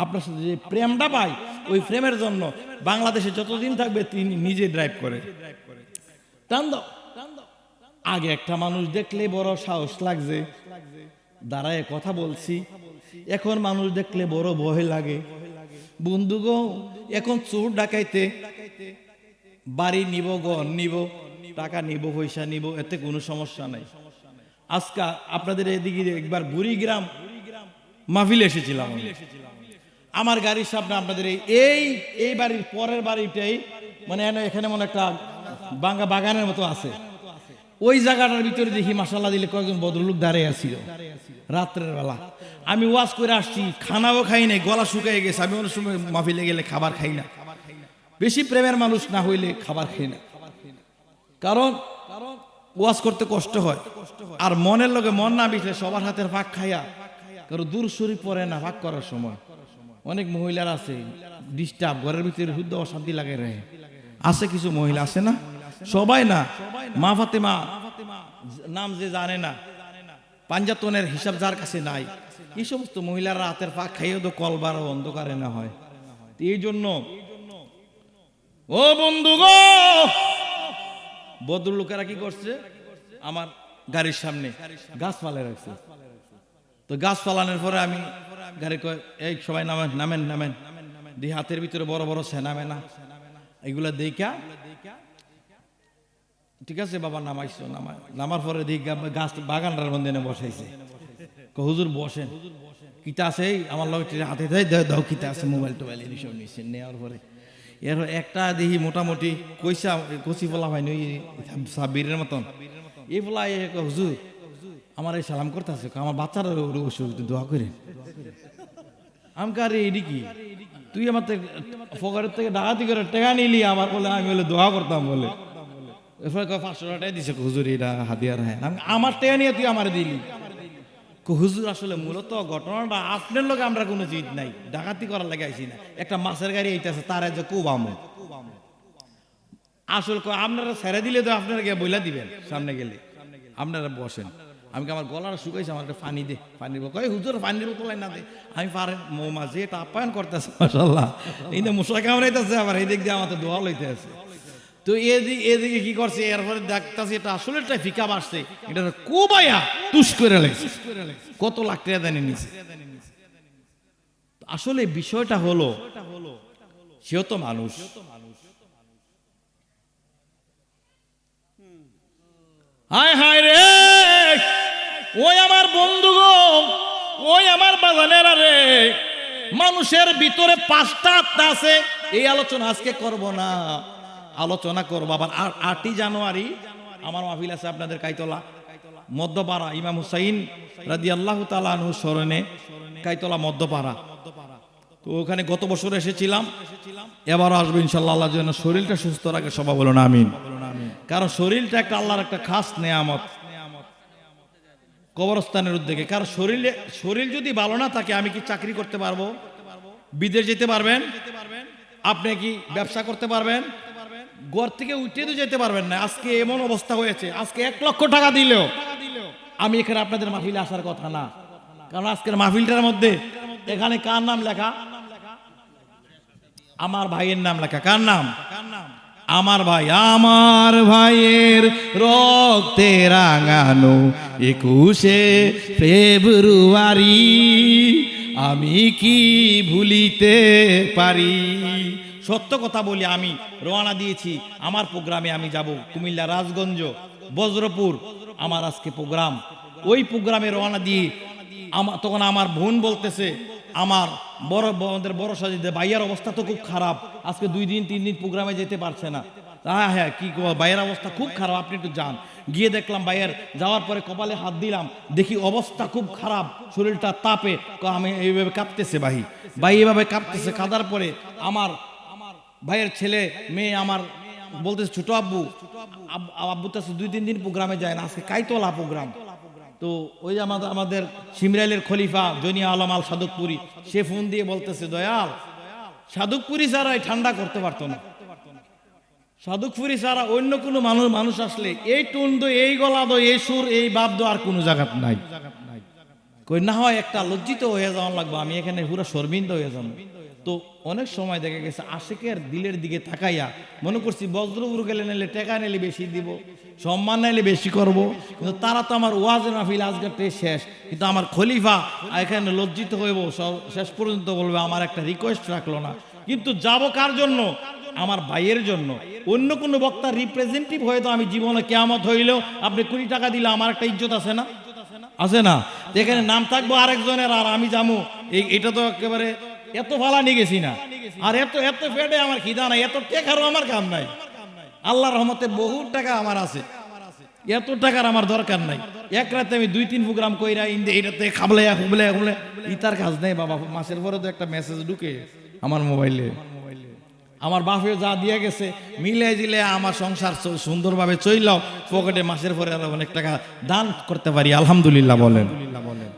আপনার সাথে যে প্রেমটা পাই ওই প্রেমের জন্য বাংলাদেশে যতদিন থাকবে তিনি নিজে ড্রাইভ করে টান দাও। আগে একটা মানুষ দেখলে বড় সাহস লাগছে, দাঁড়ায় কথা বলছি, এখন মানুষ দেখলে বড় ভয় লাগে। বন্ধুগো এখন চোর ডাকাইতে বাড়ি নিব, ঘর নিব, টাকা নিব, পয়সা নিব, এতে কোনো সমস্যা নাই। আজকে আপনাদের এদিকে একবার বুড়িগ্রাম মাহফিল এসেছিলাম, আমার গাড়ির সামনে আপনাদের এই বাড়ির পরের বাড়িটাই, মানে এখানে মনে একটা বাগানের মতো আছে, ওই জায়গাটার ভিতরে দেখি মাশাআল্লাহ দিলে কয়েকজন ভদ্রলোক দাঁড়িয়ে আছিল রাত্রের বেলা। আমি ওয়াজ করে আসছি, খানাও খাই নাই, গলা শুকিয়ে গেছে। আমি অনেক সময় মাহফিলে গেলে খাবার খাই না, বেশি প্রেমের মানুষ না হইলে খাবার খাই না, কারণ ওয়াজ করতে কষ্ট হয়, আর মনের লগে মন না মিশলে সবার হাতের ভাগ খাইয়া, কারণ দূর শরীর পড়ে না ভাগ করার সময়। অনেক মহিলার আছে ডিস্টার্ব, ঘরের ভিতরে শুদ্ধ অশান্তি লাগে রে, আছে কিছু মহিলা আছে না, সবাই না, মা ফাতেমা নাম যে জানে না, পাঞ্জাতনের হিসাব যার কাছে নাই, এই সমস্ত মহিলারা রাতের পাক খাইয়েও তো কলবার অন্ধকারে না হয়। এই জন্য ও বন্ধু গো, ভদ্রলোকেরা কি করছে, আমার গাড়ির সামনে গাছ ফালে রাখছে। তো গাছ ফালানোর পরে আমি গাড়ি এই সবাই নামেন নামেন নামেন, দিয়ে হাতের ভিতরে বড় বড় সেনা মেনা এগুলা দেখা, ঠিক আছে বাবা নামাইছো, নামার পরে গাছ বাগানটার মধ্যে এনে বসাইছে, হুজুর বসেন, কিতা আছে আমার লগে হাতে দাও, কিতা আছে মোবাইল টোবাইল এইসব নিচ্ছে। নেওয়ার পরে এর একটা দেখি মোটামুটি কইসা কচি ফলা হয়নি, সাব্বিরের মতন এই ফলা, হুজুর আমার এই সালাম করতেছে, আমার বাচ্চারা দোয়া করে। আমি কারে এডি কি, তুই আমার ফকারের থেকে ডাকাতি করে টেকা নিলি, আমার বলে আমি বলে দোয়া করতাম বলে, এরপরে 500 টাকা দিছে, হুজুর এটা হাতিয়ার। হ্যাঁ আমার টেকা নিয়ে তুই আমার দিলি। হুজুর আসলে মূলত ঘটনাটা আপনার লোক, আমরা কোনো জিদ নাই, ডাকাতি করার লাগে আইছি না, একটা মাছের গাড়ি এইটাছে তার যে কুবামো, আসল আপনারা ছেড়ে দিলে তো আপনারা গিয়ে বইলা দিবেন, সামনে গেলে আপনারা বসেন। আমি আমার গলাটা শুকাইছে, আমার একটা পানি দে, পানির কয় হুজুর পানির বোতলাই না দে, আমি পারে মৌমাছি এটা আপ্যায়ন করতেছে মাশাআল্লাহ, এই যে মশা কামড়াইতেছে, আবার এই দিক দিয়ে আমার দোয়া লইতে আছে। তো এদিকে কি করছে, এরপরে দেখতেছি এটা আসলে একটা ফিকা বাসছে, এটা কোবাইয়া টুস করে লাগছে, কত লাখ টাকা দেনে নিছে। আসলে বিষয়টা হলো সেও তো মানুষ। হায় হায় রে, ওই আমার বন্ধু গো, ওই আমার বাজানেরা রে, মানুষের ভিতরে 5টা আত্মা আছে। এই আলোচনা আজকে করব না, আলোচনা করবো আবার 8ই জানুয়ারি আমার মাহফিল আছে আপনাদের কাইতলা মধ্যপাড়া, ইমাম হুসাইন রাদিয়াল্লাহু তাআলা আনহু স্মরণে কাইতলা মধ্যপাড়া। তো ওখানে গত বছর এসেছিলাম, এবারও আসবো ইনশাআল্লাহ। আল্লাহ যেন শরীরটা সুস্থ রাখে, সবাই বলুন আমিন। কারণ শরীরটা একটা আল্লাহর একটা খাস নেয়ামত কবরস্থানের উদ্যোগে। কারণ শরীর যদি ভালো না থাকে, আমি কি চাকরি করতে পারবো? বিদেশ যেতে পারবেন? আপনি কি ব্যবসা করতে পারবেন? ঘর থেকে উঠে তো যেতে পারবেন না। আজকে এমন অবস্থা হয়েছে, আজকে 1 লক্ষ টাকা দিলেও আমি এখানে আপনাদের মাহফিলে আসার কথা না। কারণ আজকের মাহফিলটার মধ্যে এখানে কার নাম লেখা? আমার ভাইয়ের নাম লেখা। কার নাম? আমার ভাই। আমার ভাইয়ের রক্তে রাঙানো 21শে ফেব্রুয়ারি আমি কি ভুলিতে পারি? সত্য কথা বলি, আমি রওনা দিয়েছি আমার প্রোগ্রামে। আমি যাব কুমিল্লা, রাজগঞ্জ, বজ্রপুর, আমার আজকে প্রোগ্রাম। ওই প্রোগ্রামে রওনা দিয়ে তখন আমার বোন বলতেছে, আমার আমাদের বড় সাজিদে ভাইয়ার অবস্থা তো খুব খারাপ, আজকে 2 দিন 3 দিন প্রোগ্রামে যেতে পারছে না। হ্যাঁ হ্যাঁ, কি ভাইয়ের অবস্থা খুব খারাপ, আপনি একটু যান। গিয়ে দেখলাম ভাইয়ের যাওয়ার পরে কপালে হাত দিলাম, দেখি অবস্থা খুব খারাপ, শরীরটা তাপে আমি এইভাবে কাঁপতেছে। ভাই এইভাবে কাঁপতেছে। কাঁদার পরে আমার ভাইয়ের ছেলে মেয়ে আমার বলতেছে, ছোট আব্বু তো 2-3 দিন প্রোগ্রামে যায় না, আজকে কাইতলা প্রোগ্রাম। তো ওই আমাদের সিমরাইলের খলিফা জনিয়া আলম আল সাদুকপুরি, সে ফোন দিয়ে বলতেছে, দয়াল সাদুকপুরি ছাড়া ঠান্ডা করতে পারতো না। সাদুকপুরি ছাড়া অন্য কোনো মানুষ আসলে এই টুন দো, এই গলা দো, এই সুর, এই বাপ দো আর কোনো জায়গা নাই। কই না হয় একটা লজ্জিত হয়ে যাওয়ার লাগবে, আমি এখানে পুরো শর্মিন্দা হয়ে যাবো। তো অনেক সময় দেখা গেছে আশিকের দিলের দিকে তাকাইয়া মনে করছি বজ্রপুর গেলে নিলে টাকা নিলে বেশি দিব, সম্মান নাইলে বেশি করব। কিন্তু তারা তো আমার ওয়াজের মাহফিল আজকে শেষ, কিন্তু আমার খলিফা এখানে লজ্জিত হইব, শেষ পর্যন্ত বলবে আমার একটা রিকোয়েস্ট রাখলো না। কিন্তু যাব কার জন্য? আমার ভাইয়ের জন্য। অন্য কোনো বক্তার রিপ্রেজেন্টেটিভ হয়তো আমি জীবনে কিয়ামত হইলেও আপনি 20 টাকা দিলে আমার একটা ইজ্জত আছে না? আছে না? এখানে নাম থাকবো আরেকজনের, আর আমি যাবো। এটা তো একেবারে এত ভালা নিয়ে গেছি না, আর এত পেটে আমার খিদা নাই, এত টাকারও আমার কাম নাই। আল্লাহর রহমতে বহু টাকা আমার আছে, এত টাকার আমার দরকার নাই। এক রাতে আমি 2-3 প্রোগ্রাম কইরা এটাতে খাবলে ইতার কাজ নেই বাবা। মাসের পরে তো একটা মেসেজ ঢুকে আমার মোবাইলে, আমার বাপে যা দিয়ে গেছে মিলে জিলে আমার সংসার সুন্দরভাবে চইলাও, পকেটে মাসের পরে আরো অনেক টাকা দান করতে পারি, আলহামদুলিল্লাহ বলেন।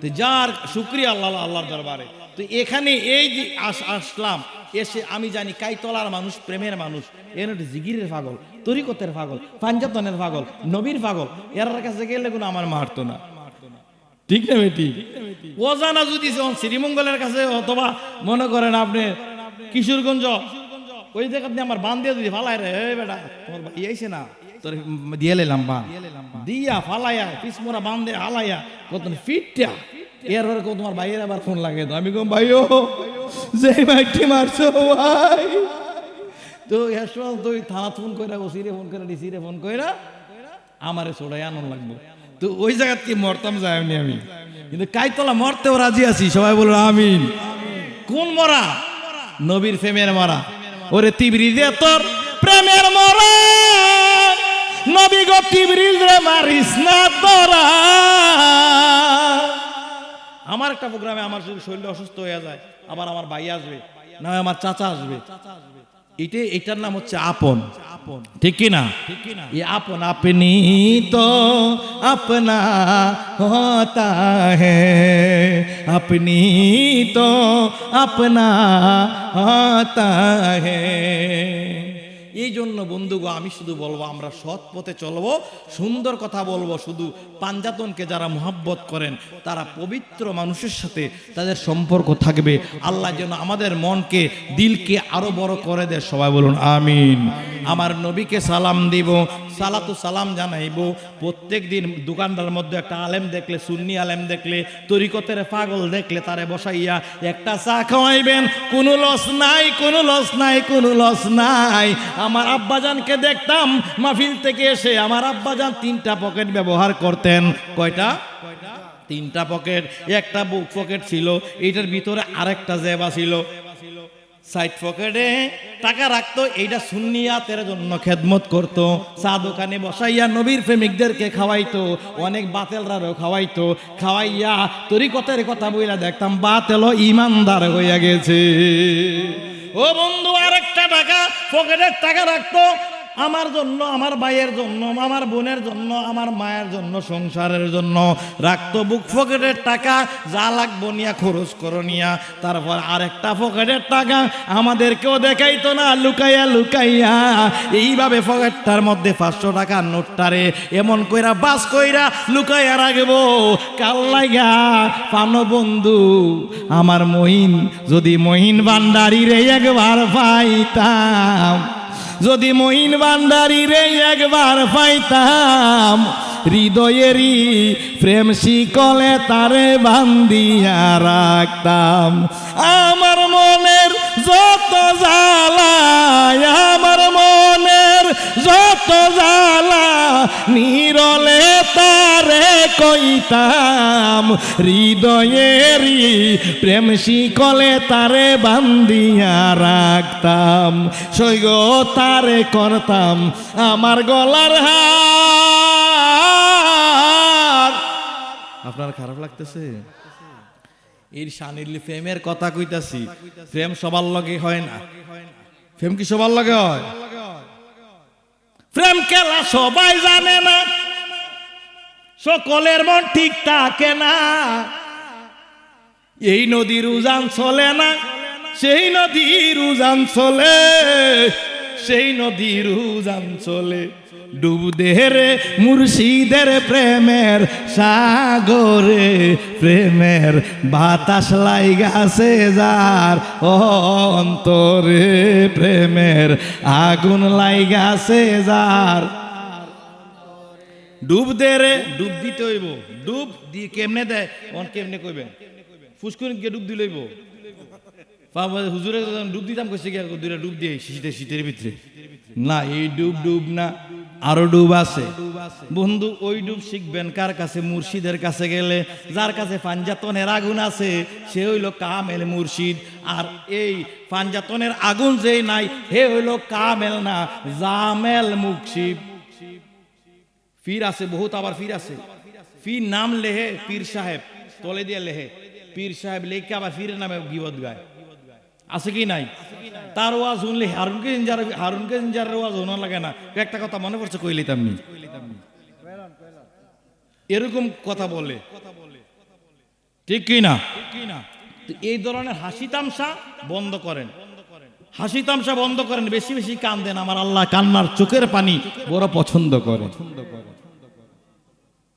তো যার শুকরিয়া আল্লাহর দরবারে। তো এখানে এই যে আসলাম, এসে আমি জানি কাইতলার মানুষ প্রেমের মানুষ, এর জিগিরের পাগল, তরিকতের পাগল, পাঞ্জাতনের পাগল, নবীর পাগল। এর কাছে গেলে কোনো আমার মারতো না, ঠিক না বেটি? অজানা যদি শ্রীমঙ্গলের কাছে অথবা মনে করেন আপনি কিশোরগঞ্জ, ওই জায়গা আমার বান দিয়ে যদি ফালাই রে, বেটা তোমার ভাই আইছে না, তোর দিয়ে লেলাম বান দিয়া ফালাইয়া পিসমোরা বান দিয়ে হালাইয়া কত ফিটটা। এরপরে তোমার ভাইয়ের আবার ফোন লাগে, তো আমি কম ভাইও যে ভাইটি মারছো ভাই। তো এর সময় তো থানা ফোন করে, ওসিরে ফোন করে, ডিসিরে ফোন করে আমারে ছোড়াই আনন্দ লাগবে। তো ওই জায়গা কি মরতাম যাইনি আমি, কিন্তু কাইতলা মরতেও রাজি আছি, সবাই বলল আমিন। কোন মরা? নবীর প্রেমের মরা। ওরে তিবরিজে তোর প্রেমের মরা, নবী গো তিবরিজ রে মারিস না তোরা। আমার একটা প্রোগ্রামে আমার যদি শরীর অসুস্থ হয়ে যায়, আবার আমার ভাই আসবে, না হয় আমার চাচা আসবে, এটার নাম হচ্ছে আপন, ঠিক কি না? ये আপন আপনি তো अपना होता है, अपनी तो अपना होता है। এই জন্য বন্ধুগো আমি শুধু বলবো, আমরা সৎ পথে চলবো, সুন্দর কথা বলবো। শুধু পাঞ্জাতনকে যারা মোহাব্বত করেন তারা পবিত্র মানুষের সাথে তাদের সম্পর্ক থাকবে। আল্লাহ যেন আমাদের মনকে, দিলকে আরো বড় করে দেয়, সবাই বলুন আমিন। আমার নবীকে সালাম দিব, সালাতু সালাম জানাইব। প্রত্যেক দিন দোকানটার মধ্যে একটা আলেম দেখলে, সুন্নি আলেম দেখলে, তরিকতের পাগল দেখলে তারে বসাইয়া একটা চা খাওয়াইবেন। কোনো লস নাই, কোনো লস নাই, কোনো লস নাই। আমার আব্বাজানকে দেখতাম মাহফিল থেকে এসে, আমার আব্বাজান 3টা পকেট ব্যবহার করতেন। কয়টা? 3টা পকেট। একটা বুক পকেট ছিল, এইটার ভিতরে আরেকটা জেবা ছিল। সাইড পকেটে টাকা রাখতো, এইটা সুন্নিয়াতের জন্য খেদমত করতো। চা দোকানে বসাইয়া নবীর প্রেমিকদেরকে খাওয়াইতো, অনেক বাতেলরারও খাওয়াইতো। খাওয়াইয়া তরিকতের কথা বইলা দেখতাম বাতেলও ইমানদার হইয়া গেছে। ও বন্ধু, আরেকটা টাকা পকেটের টাকা রাখতো আমার জন্য, আমার ভাইয়ের জন্য, আমার বোনের জন্য, আমার মায়ের জন্য, সংসারের জন্য রাখতো। বুক পকেটের টাকা যা লাগবো নিয়া খরচ করো নিয়া। তারপর আরেকটা পকেটের টাকা আমাদেরকেও দেখাইতো না, লুকাইয়া লুকাইয়া এইভাবে পকেটটার মধ্যে 500 টাকার নোটটারে এমন কইরা বাস কইরা লুকাইয়া রাখবো। কাল লাগা পানো বন্ধু আমার মহিন, যদি মহিন ভান্ডারী রে একবার পাইতাম, যদি মহিন ভান্ডারী রে একবার পাইতাম, হৃদয়েরই প্রেম শিকলে তারে বান্ধিয়া রাখতাম। আমার মনের যত জ্বালা, আমার মনের যত জ্বালা নিরলে তারে কইতাম, হৃদয়েরই প্রেম শিকলে তারে বান্ধিয়া রাখতাম। সৈগ তারে করতাম আমার গলার হার। আপনার খারাপ লাগতেছে? এর শানিরলি প্রেমের কথা কইতাছি। প্রেম সবার লগে হয় না। প্রেম কি সবার লগে হয়? প্রেম খেলা সবাই জানে না, সকলের মন ঠিক থাকে না। এই নদীর উজান চলে না, সেই নদীর উজান চলে, সেই নদীর উজান চলে। ডুব দেহে মুর্শিদের প্রেমের সাগরে, প্রেমের বাতাস লাইগাছে যার অন্তরে, প্রেমের আগুন লাইগাছে যার। ডুব দে রে, ডুব দিতে হইব। ডুব দিয়ে কেমনে দেয় কেমনে কইবেন? ফুসকুনি গিয়ে ডুব দিলেইব। হুজুরে ডুব দিতাম কইছে কি, দুইটা ডুব দিয়ে শীতের ভিতরে না। এই ডুব ডুব না, আরো ডুব আছে বন্ধু। ওই ডুব শিখবেন কার কাছে? মুর্শিদের কাছে গেলে। যার কাছে পাঞ্জাতনের আগুন আছে সে হইল কামেল মুর্শিদ। আর এই পাঞ্জাতনের আগুন যে নাই হে হইল কামেল না, জামেল মুর্শিদ। ফির আছে বহুত, আবার ফির আছে। ফির নাম লেহে পীর সাহেব, তলে দিয়ে লেহে পীর সাহেব লেখে আবার ফিরের নামে গিবত গায়। আছে কি নাই? তার ওয়াজ শুনলে হারুনকে জিঞ্জারের ওয়াজ শোনা লাগে না। একটা কথা মনে পড়ছে, কইলে তেমনি এরকম কথা বলে, ঠিক কি না? এই ধরনের হাসি তামসা বন্ধ করেন, হাসি তামসা বন্ধ করেন। বেশি বেশি কান্দেন, আমার আল্লাহ কান্নার চোখের পানি বড় পছন্দ করে।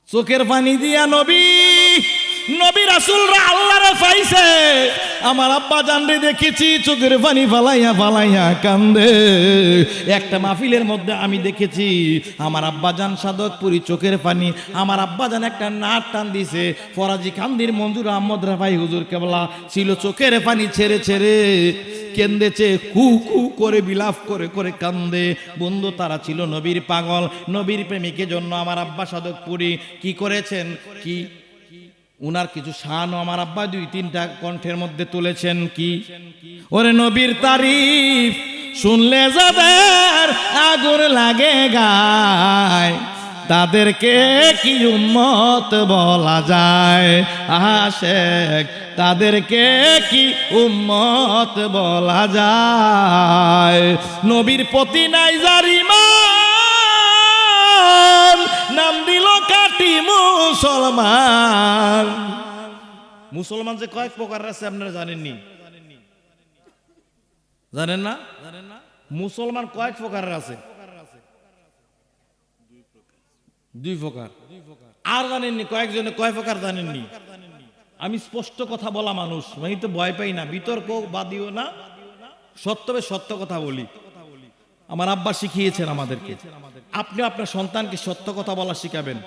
চোখের পানি দিয়া নবী রাসূলরা আল্লাহরে পাইছে। আমার আব্বা জানরে দেখেছি চোখের পানি ফালাইয়া ফালাইয়া কান্দে। একটা মাহফিলের মধ্যে আমি দেখেছি আমার আব্বা জান সাদতপুরি চোখের পানি। আমার আব্বা জান একটা নাট টান দিছে, ফরাজি কান্দির মঞ্জুর আহমদ রাফাই হুজুর কেবলা ছিল চোখের পানি ছেড়ে ছেড়ে কেন্দেছে, কু কু করে বিলাপ করে করে কান্দে। বন্ধু, তারা ছিল নবীর পাগল, নবীর প্রেমিকের জন্য আমার আব্বা সাদতপুরি কি করেছেন, কি উনার কিছু শানও আমার আব্বা 2-3টা কণ্ঠের মধ্যে তুলেছেন। কি ওরে নবীর তারিফ শুনলে যাদের আগুন লাগে গায়, তাদেরকে কি উম্মত বলা যায়? আশেক তাদেরকে কি উম্মত বলা যায়? নবীর প্রতি নাই যার ঈমান, নাম দিল কাটি মুসলমান। মুসলমান যে কয়েক প্রকার আছে আপনারা জানেননি? জানেন না? মুসলমান কয়েক প্রকারের আছে? 2 প্রকার। আর জানেননি? কয়েকজনে কয় প্রকার জানেননি? আমি স্পষ্ট কথা বলা মানুষ, আমি তো ভয় পাই না, বিতর্ক বাদিও না, সত্য কথা বলি। আমার আব্বা শিখিয়েছেন আমাদেরকে, আপনি আপনার সন্তানকে সত্য কথা বলা শিখাবেন।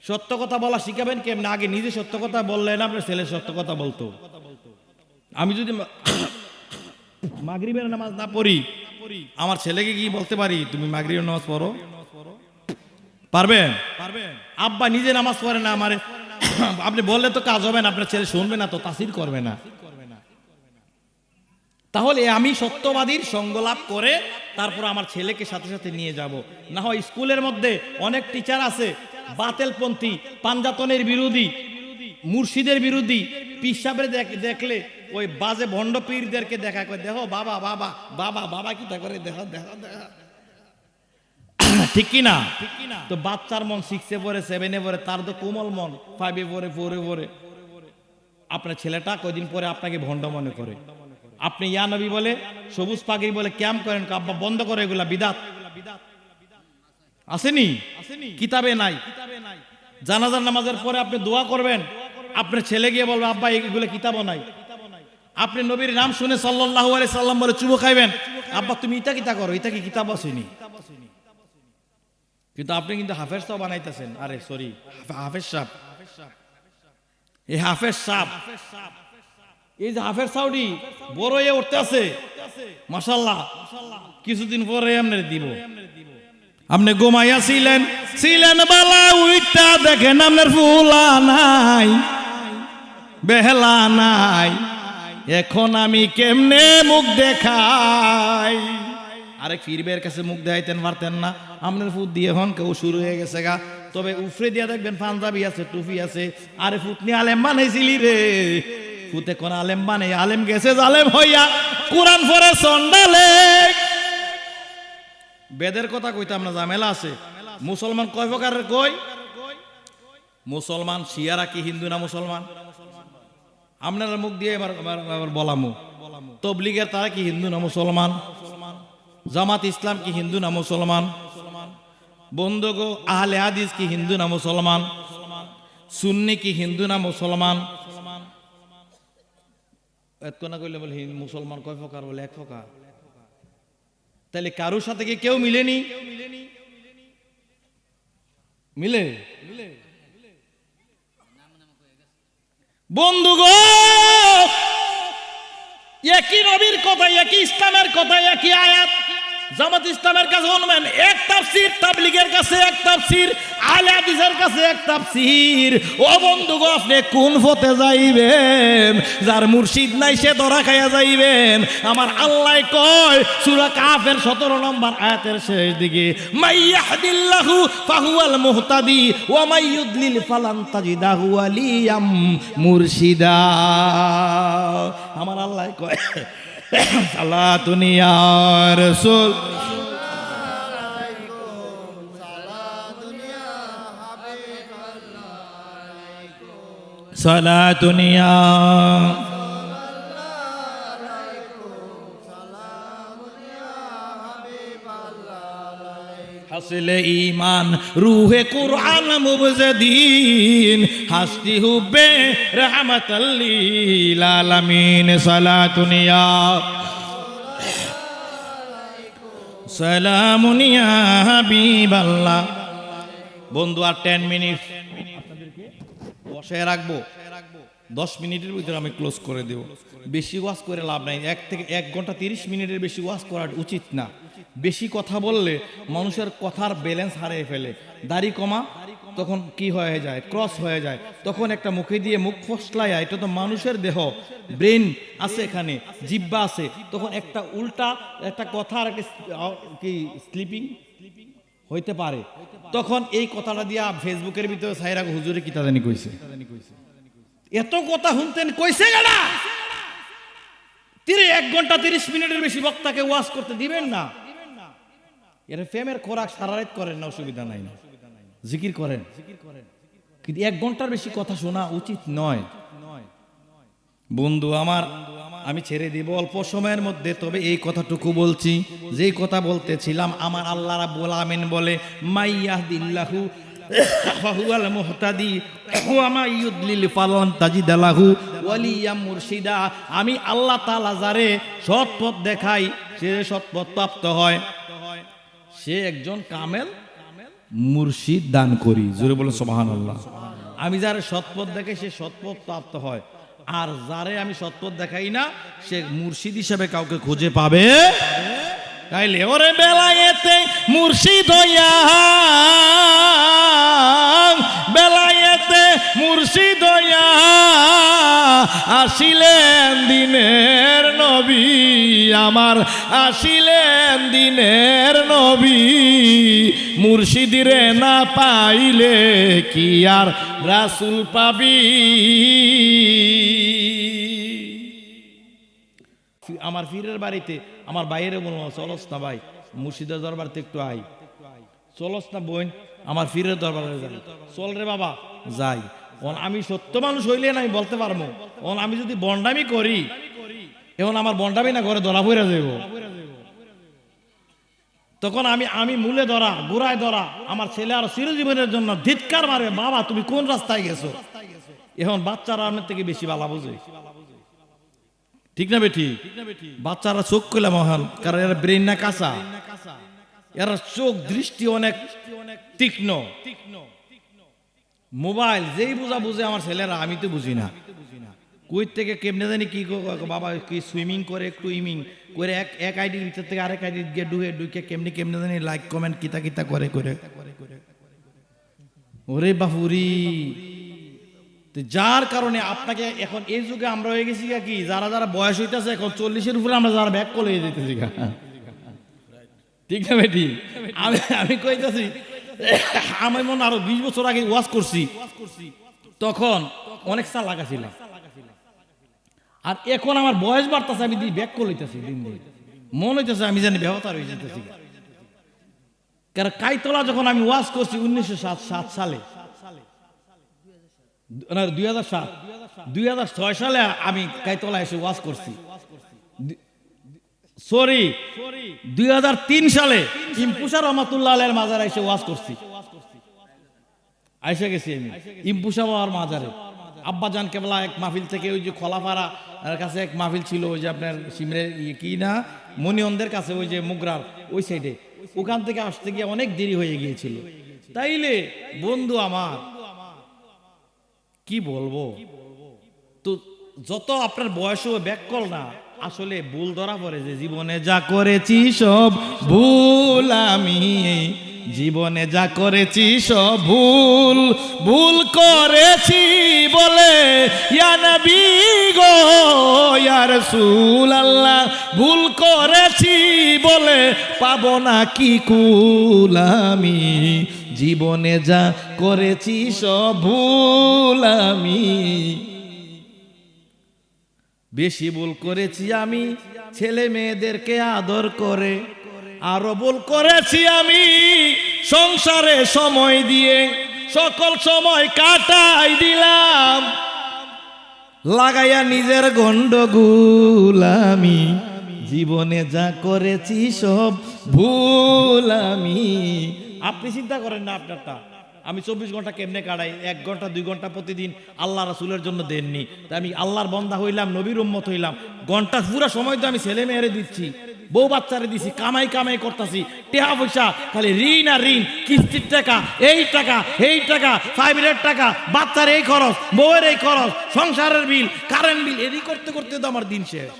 সত্য কথা বলা শিখাবেন কেমন? আগে নিজে সত্য কথা বললেন, আপনার ছেলে সত্য কথা বলতো। আমি যদি মাগরিবের নামাজ না পড়ি, আমার ছেলেকে কি বলতে পারি তুমি মাগরিবের নামাজ পড়ো? পারবেন? আব্বা নিজে নামাজ পড়ে না, আমারে আপনি বললে তো কাজ হবে না, আপনার ছেলে শুনবে না, তো তাসির করবে না। তাহলে আমি সত্যবাদীর সঙ্গ লাভ করে তারপর আমার ছেলেকে সাথে সাথে নিয়ে যাব। না হয় স্কুলের মধ্যে অনেক টিচার আছে বাতেলপন্থী, পাঞ্জাতনের বিরোধী, মুর্শিদের বিরোধী, পীর সাহেবের দেখলে ওই বাজে ভণ্ড পীরদেরকে দেখা করে, দেখো বাবা বাবা বাবা বাবা কি তা করে, দেখো দেখো দেখো, ঠিক কি না? তো বাচ্চার মন 6-এ পড়ে, 7-এ পড়ে, তার তো কোমল মন 5-এ পড়ে, 4-এ পড়ে। আপনার ছেলেটা কয়দিন পরে আপনাকে ভণ্ড মনে করে। আপনি ইয়া নবী বলে, সবুজ পাগড়ি বলে ক্যাম্প করেন, আব্বা বন্ধ করে, এগুলা বিদাত। আসেনি? কিতাবে নাই। জানাজার নামাজের পরে আপনি দোয়া করবেন, আপনার ছেলে গিয়ে বলবে আব্বা এগুলো কিতাবও নাই। আপনি নবীর নাম শুনে সাল্লাল্লাহু আলাইহি সাল্লাম বলে চুমো খাইবেন, আব্বা তুমি ইটা কিতা করো, এটা কি কিতাব আসেনি? কিন্তু আপনি কিন্তু হাফেজ সাহেব বানাইতেছেন। আরে সরি, হাফেজ সাহেব, এই হাফেজ সাহেব, এই যে হাফেজ সাউডি বড় হয়ে উঠতে আছে মাশাআল্লাহ, কিছুদিন পরে আপনার দিব। আপনি ঘুমাইয়া ছিলেন বালা, উইটা দেখেন আপনার ফুলা নাই, বেহলা নাই, এখন আমি কেমনে মুখ দেখাই? আরে ফিরবের কাছে মুখ দেখাইতেন পারতেন না? আপনার ফুট দিয়ে এখন কেউ শুরু হয়ে গেছে গা। তবে উফরে দিয়া দেখবেন পাঞ্জাবি আছে, টুপি আছে। আরে ফুট নিয়ে আলেম বানাইছিলি রে, ফুতে কোন আলেম বানাই, আলেম গেছে জালেম হইয়া, কোরআন পড়ে সন্ডালে। বেদের কথা কইতাম না, ঝামেলা আছে। মুসলমান কয় প্রকারের কই? মুসলমান শিয়ারা কি হিন্দু না মুসলমান? আপনারা মুখ দিয়ে এবার বলামু। তবলিগের তারা কি হিন্দু না মুসলমান? জামাত ইসলাম কি হিন্দু না মুসলমান? বন্ধুগো আহলে হাদিস কি হিন্দু না মুসলমান? সুন্নি কি হিন্দু না মুসলমান? এত না কইলে বলে মুসলমান কয় প্রকার? বলে এক প্রকার। তাহলে কারোর সাথে কি কেউ মিলেনি? মিলে? বন্ধুগো একই নবীর কথা, একই ইসলামের কথা, একই আয়াত। জামাত ইসলামের কাছে শুনবেন এক তাফসীর, তাবলীগের কাছে এক তাফসীর, আহলে হাদিসের কাছে এক তাফসীর। ও বন্ধুগো আপনি কোন পথে যাইবেন? যার মুর্শিদ নাই সে ধরা খাইয়া যাইবেন। আমার আল্লাহ কয় সূরা কাফের 17 নম্বর আয়াতের শেষ দিকে, মাইয়াহদিল্লাহু ফাহুয়াল মুহতাদি ওয়া মাইয়ুদলিল ফালান তাজিদাহু ওয়ালিয়াম মুরশিদা। আমার আল্লাহ কয় সালাতুন ইয়া রাসূল, সালাতুন ইয়া হাসলে ঈমান রূহে কুরআন মুবজাদিন হাসতি হুবে রাহমাতাল লিল আলামিন। সালাতুন ইয়া সালামুন ইয়া হাবিবাল্লাহ। বন্ধু আর 10 মিনিট আপনাদেরকে বসে রাখবো, 10 মিনিটের ভিতরে আমি ক্লোজ করে দেব। বেশি ওয়াজ করে লাভ নাই, 1 ঘন্টা 30 মিনিটের বেশি ওয়াজ করা উচিত না। বেশি কথা বললে মানুষের কথার ব্যালেন্স হারিয়ে ফেলে। দাড়ি কমা তখন কি হয়ে যায়, ক্রস হয়ে যায়। তখন একটা মুখে দিয়ে মুখ ফসলায়, এটা তো মানুষের দেহ, ব্রেন আছে এখানে, জিহ্বা আছে। তখন একটা উল্টা একটা কথা আর একটা কি স্লিপিং হইতে পারে। তখন এই কথাটা দিয়া ফেসবুকের ভিতরে সাইরা হুজুরে কি তা জানি কইছে, এত কথা শুনতেন কইছে গেলা। 1 ঘন্টা 30 মিনিটের বেশি বক্তাকে ওয়াজ করতে দিবেন না। এর ফেমের খোরাক সারা রাত করেন না, অসুবিধা নাই, জিকির করেন, কিন্তু 1 ঘন্টার বেশি কথা শোনা উচিত নয়। বন্ধু আমার, আমি ছেড়ে দিব অল্প সময়ের মধ্যে, তবে এই কথাটুকু বলছি, যেই কথা বলতেছিলাম। আমার আল্লাহ রাব্বুল আমিন বলে মাইয়াহদিল্লাহু ফাহুয়াল মুহতাদি ওয়া মাইয়ুদলিল ফালান তাজিদ লাহু ওয়ালিয়াম মুরশিদা। আমি আল্লাহ তাআলা যারে সৎ পথ দেখাই সে সৎ পথ প্রাপ্ত হয়, সে একজন কামেল মুর্শিদ দান করি। জোরে বলেন সুবহানাল্লাহ। আমি যারে সৎপথ দেখাই সে সৎপথ প্রাপ্ত হয়, আর যারে আমি সৎপথ দেখাই না সে মুর্শিদ হিসেবে কাউকে খুঁজে পাবে। তাইলে ওরে বেলায়েতে মুর্শিদ হইয়া, বেলায়েতে মুর্শিদ হইয়া আসিলেন দিনের নবী আমার, আসিলেন দিনের নবী। মুর্শিদিরে না পাইলে কি আর রাসূল পাবি। আমার পীরের বাড়িতে আমার বাইরে বলবো চলস না ভাই, মুর্শিদের দরবারতে একটু আই, চলস না বোন আমার পীরের দরবারে যাই। চল রে বাবা যাই। আমি সত্য মানুষ হইলে না আমি বলতে পারবো, আমি যদি বন্ডামি করি এখন আমার বন্ডামি না ঘরে ধরা পড়ে যাব। তখন আমি মূলে ধরা, গোড়ায় ধরা, আমার ছেলে আর চিরজীবনের জন্য ধিৎকার মারবে, বাবা তুমি কোন রাস্তায় গেছো। এখন বাচ্চারা আমার থেকে বেশি ভালো বুঝে, ঠিক না বেঠি? বাচ্চারা চোখ করলে মহান, কারণ এরা ব্রেন না কাঁচা, এরা চোখ দৃষ্টি অনেক তীক্ষ্ণ। মোবাইল যেই বুঝা বুঝে আমার ছেলেরা, আমি তো বুঝি না। কই থেকে কেমনে জানি কি বাবা কি সুইমিং করে, একটু ইমিং করে এক আইডির ভিতর থেকে আরেক আইডি গিয়ে ঢুকে কেমনে কেমনে জানি লাইক কমেন্ট কিতা কিতা করে করে। ওরে বাপুরি, যার কারণে আপনাকে এখন এই যুগে আমরা হয়ে গেছি কি, যারা যারা বয়স হইতেছে এখন 40-এর উপরে আমরা যারা ব্যাক করে যেতেছি, ঠিক না বেটি? আমি কইতেছি আমি মনে আরো 20 বছর আগে ওয়াজ করছি, তখন অনেক সাল লাগা ছিল, আর এখন আমার বয়স বাড়তেছে, আমি ব্যাক করে লইতেছি দিন দিন, মনে হইতেছে আমি জানি ব্যবহার হয়ে যেতেছি। কারণ কাইতলা যখন আমি ওয়াজ করছি 1907 সালে, 2006 সালে আমি কাইতলা এসে ওয়াজ করছি। 2003 সালে ইমপুসা রহমাতুল্লাহ আলাইহির মাজারে এসে ওয়াজ করছি। আইসা গেছি আমি ইমপুসা বাবার মাজারে। আব্বাজান কেবলা এক মাহফিল থেকে ওই যে খোলাপাড়া কাছে এক মাহফিল ছিল, ওই যে আপনার সিমরের কি না মনিয়নদের কাছে, ওই যে মুগরার ওই সাইডে, ওখান থেকে আসতে গিয়ে অনেক দেরি হয়ে গিয়েছিল। তাইলে বন্ধু আমার কি বলবো, তো যত আপনার বয়সও ব্যাক কল না, আসলে ভুল ধরা পড়ে যে জীবনে যা করেছি সব ভুল, আমি জীবনে যা করেছি সব ভুল, ভুল করেছি বলে ইয়া নবী গো ইয়া রাসূল আল্লাহ, ভুল করেছি বলে পাবো না কি কুল, আমি জীবনে যা করেছি সব ভুল, আমি বেশি ভুল করেছি আমি ছেলে মেয়েদেরকে আদর করে, আরো ভুল করেছি আমি সংসারে সময় দিয়ে সকল সময় কাটাই দিলাম, লাগাইয়া নিজের গন্ডগোল, আমি জীবনে যা করেছি সব ভুল, আমি। আপনি চিন্তা করেন না আপনারটা, আমি 24 ঘন্টা কেমনে কাটাই, 1 ঘন্টা 2 ঘন্টা প্রতিদিন আল্লাহ রাসূলের জন্য দেননি, তাই আমি আল্লাহর বান্দা হইলাম, নবীর উম্মত হইলাম। ঘন্টা পুরো সময় তো আমি ছেলে মেয়েরে দিচ্ছি, বউ বাচ্চারে দিছি, কামাই কামাই করতেছি, টেহা পয়সা খালি ঋণ আর ঋণ, কিস্তির টাকা, এই টাকা এই টাকা, ফাইবারের টাকা, বাচ্চার এই খরচ, বউয়ের এই খরচ, সংসারের বিল, কারেন্ট বিল, এরই করতে করতে তো আমার দিন শেষ।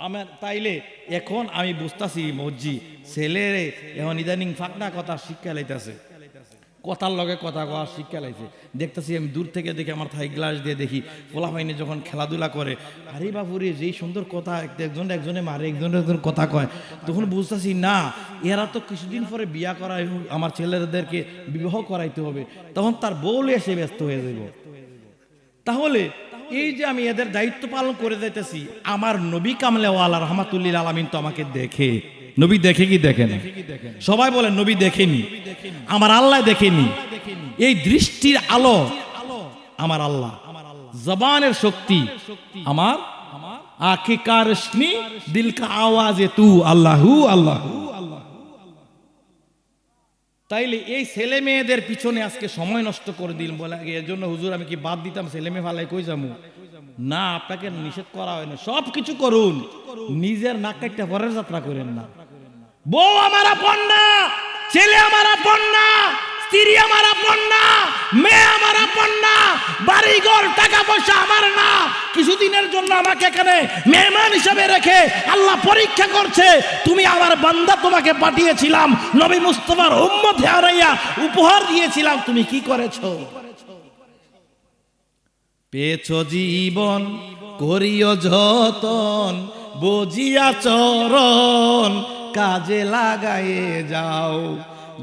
আমার তাইলে এখন আমি বুঝতেছি মজ্জি ছেলেরে এখন ইদানিং ফাঁকনা কথা শিক্ষা লাইতেছে, কথার লগে কথা কওয়া শিক্ষা লাইছে। দেখতেছি আমি দূর থেকে দেখি, আমার থাই গ্লাস দিয়ে দেখি পোলাপাইনে যখন খেলাধুলা করে, আরে বাপুরে যেই সুন্দর কথা, একজনে মারে একজন কথা কয়, তখন বুঝতেছি না এরা তো কিছুদিন পরে বিয়া করাই, আমার ছেলেদেরকে বিবাহ করাইতে হবে, তখন তার বউ এসে ব্যস্ত হয়ে যাব। তাহলে এই যে আমি এদের দায়িত্ব পালন করে যাইতেছি, আমার নবী কামলে ওয়ালা রহমাতুল্লিল আলামিন তো আমাকে দেখে, নবী দেখে কি দেখে না? সবাই বলেন নবী দেখেনি, আমার আল্লাহ দেখেনি। এই দৃষ্টির আলো আমার আল্লাহ, জবানের শক্তি আমার আঁখে কা রোশনি, দিল কা আওয়াজে তু আল্লাহু আল্লাহু। তাইলে এই ছেলে মেয়েদের পিছনে আজকে সময় নষ্ট করে দিল বলে, এর জন্য হুজুর আমি কি বাদ দিতাম, ছেলে মেয়ে ফালাই কই যাবো না, আপনাকে নিষেধ করা হয় না, সব কিছু করুন, নিজের নাক কাটতে পরের যাত্রা করেন না। বউ আমার আপন না, ছেলে আমার আপন না, স্ত্রী আমার আপন না, মেয়ে আমার আপন না, বাড়ি ঘর টাকা পয়সা আমার না। কিছুদিনের জন্য আমাকে এখানে মেহমান হিসেবে রেখে আল্লাহ পরীক্ষা করছে। তুমি আমার বান্দা, তোমাকে পাঠিয়েছিলাম নবী মুস্তাফার উম্মত হারাইয়া উপহার দিয়েছিলাম, তুমি কি করেছো? পেয়েছো জীবন করিও যতন, বুঝিয়া চরণ কাজে লাগায়ে যাও।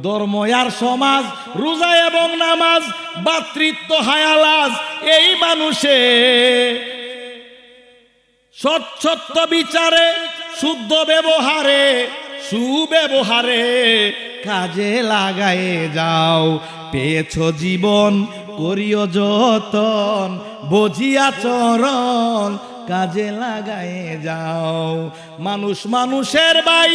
ধর্ম আর সমাজ, রোজা এবং নামাজ, ভাতৃত্ব হায়ালাজ, এই মানুষে সচ্ছত্ব বিচারে, শুদ্ধ ব্যবহারে, সুব্যবহারে কাজে লাগায়ে যাও। পেয়েছো জীবন করিও যতন, বুঝিয়া চরণ কাজে লাগায়ে যাও। মানুষ মানুষের ভাই,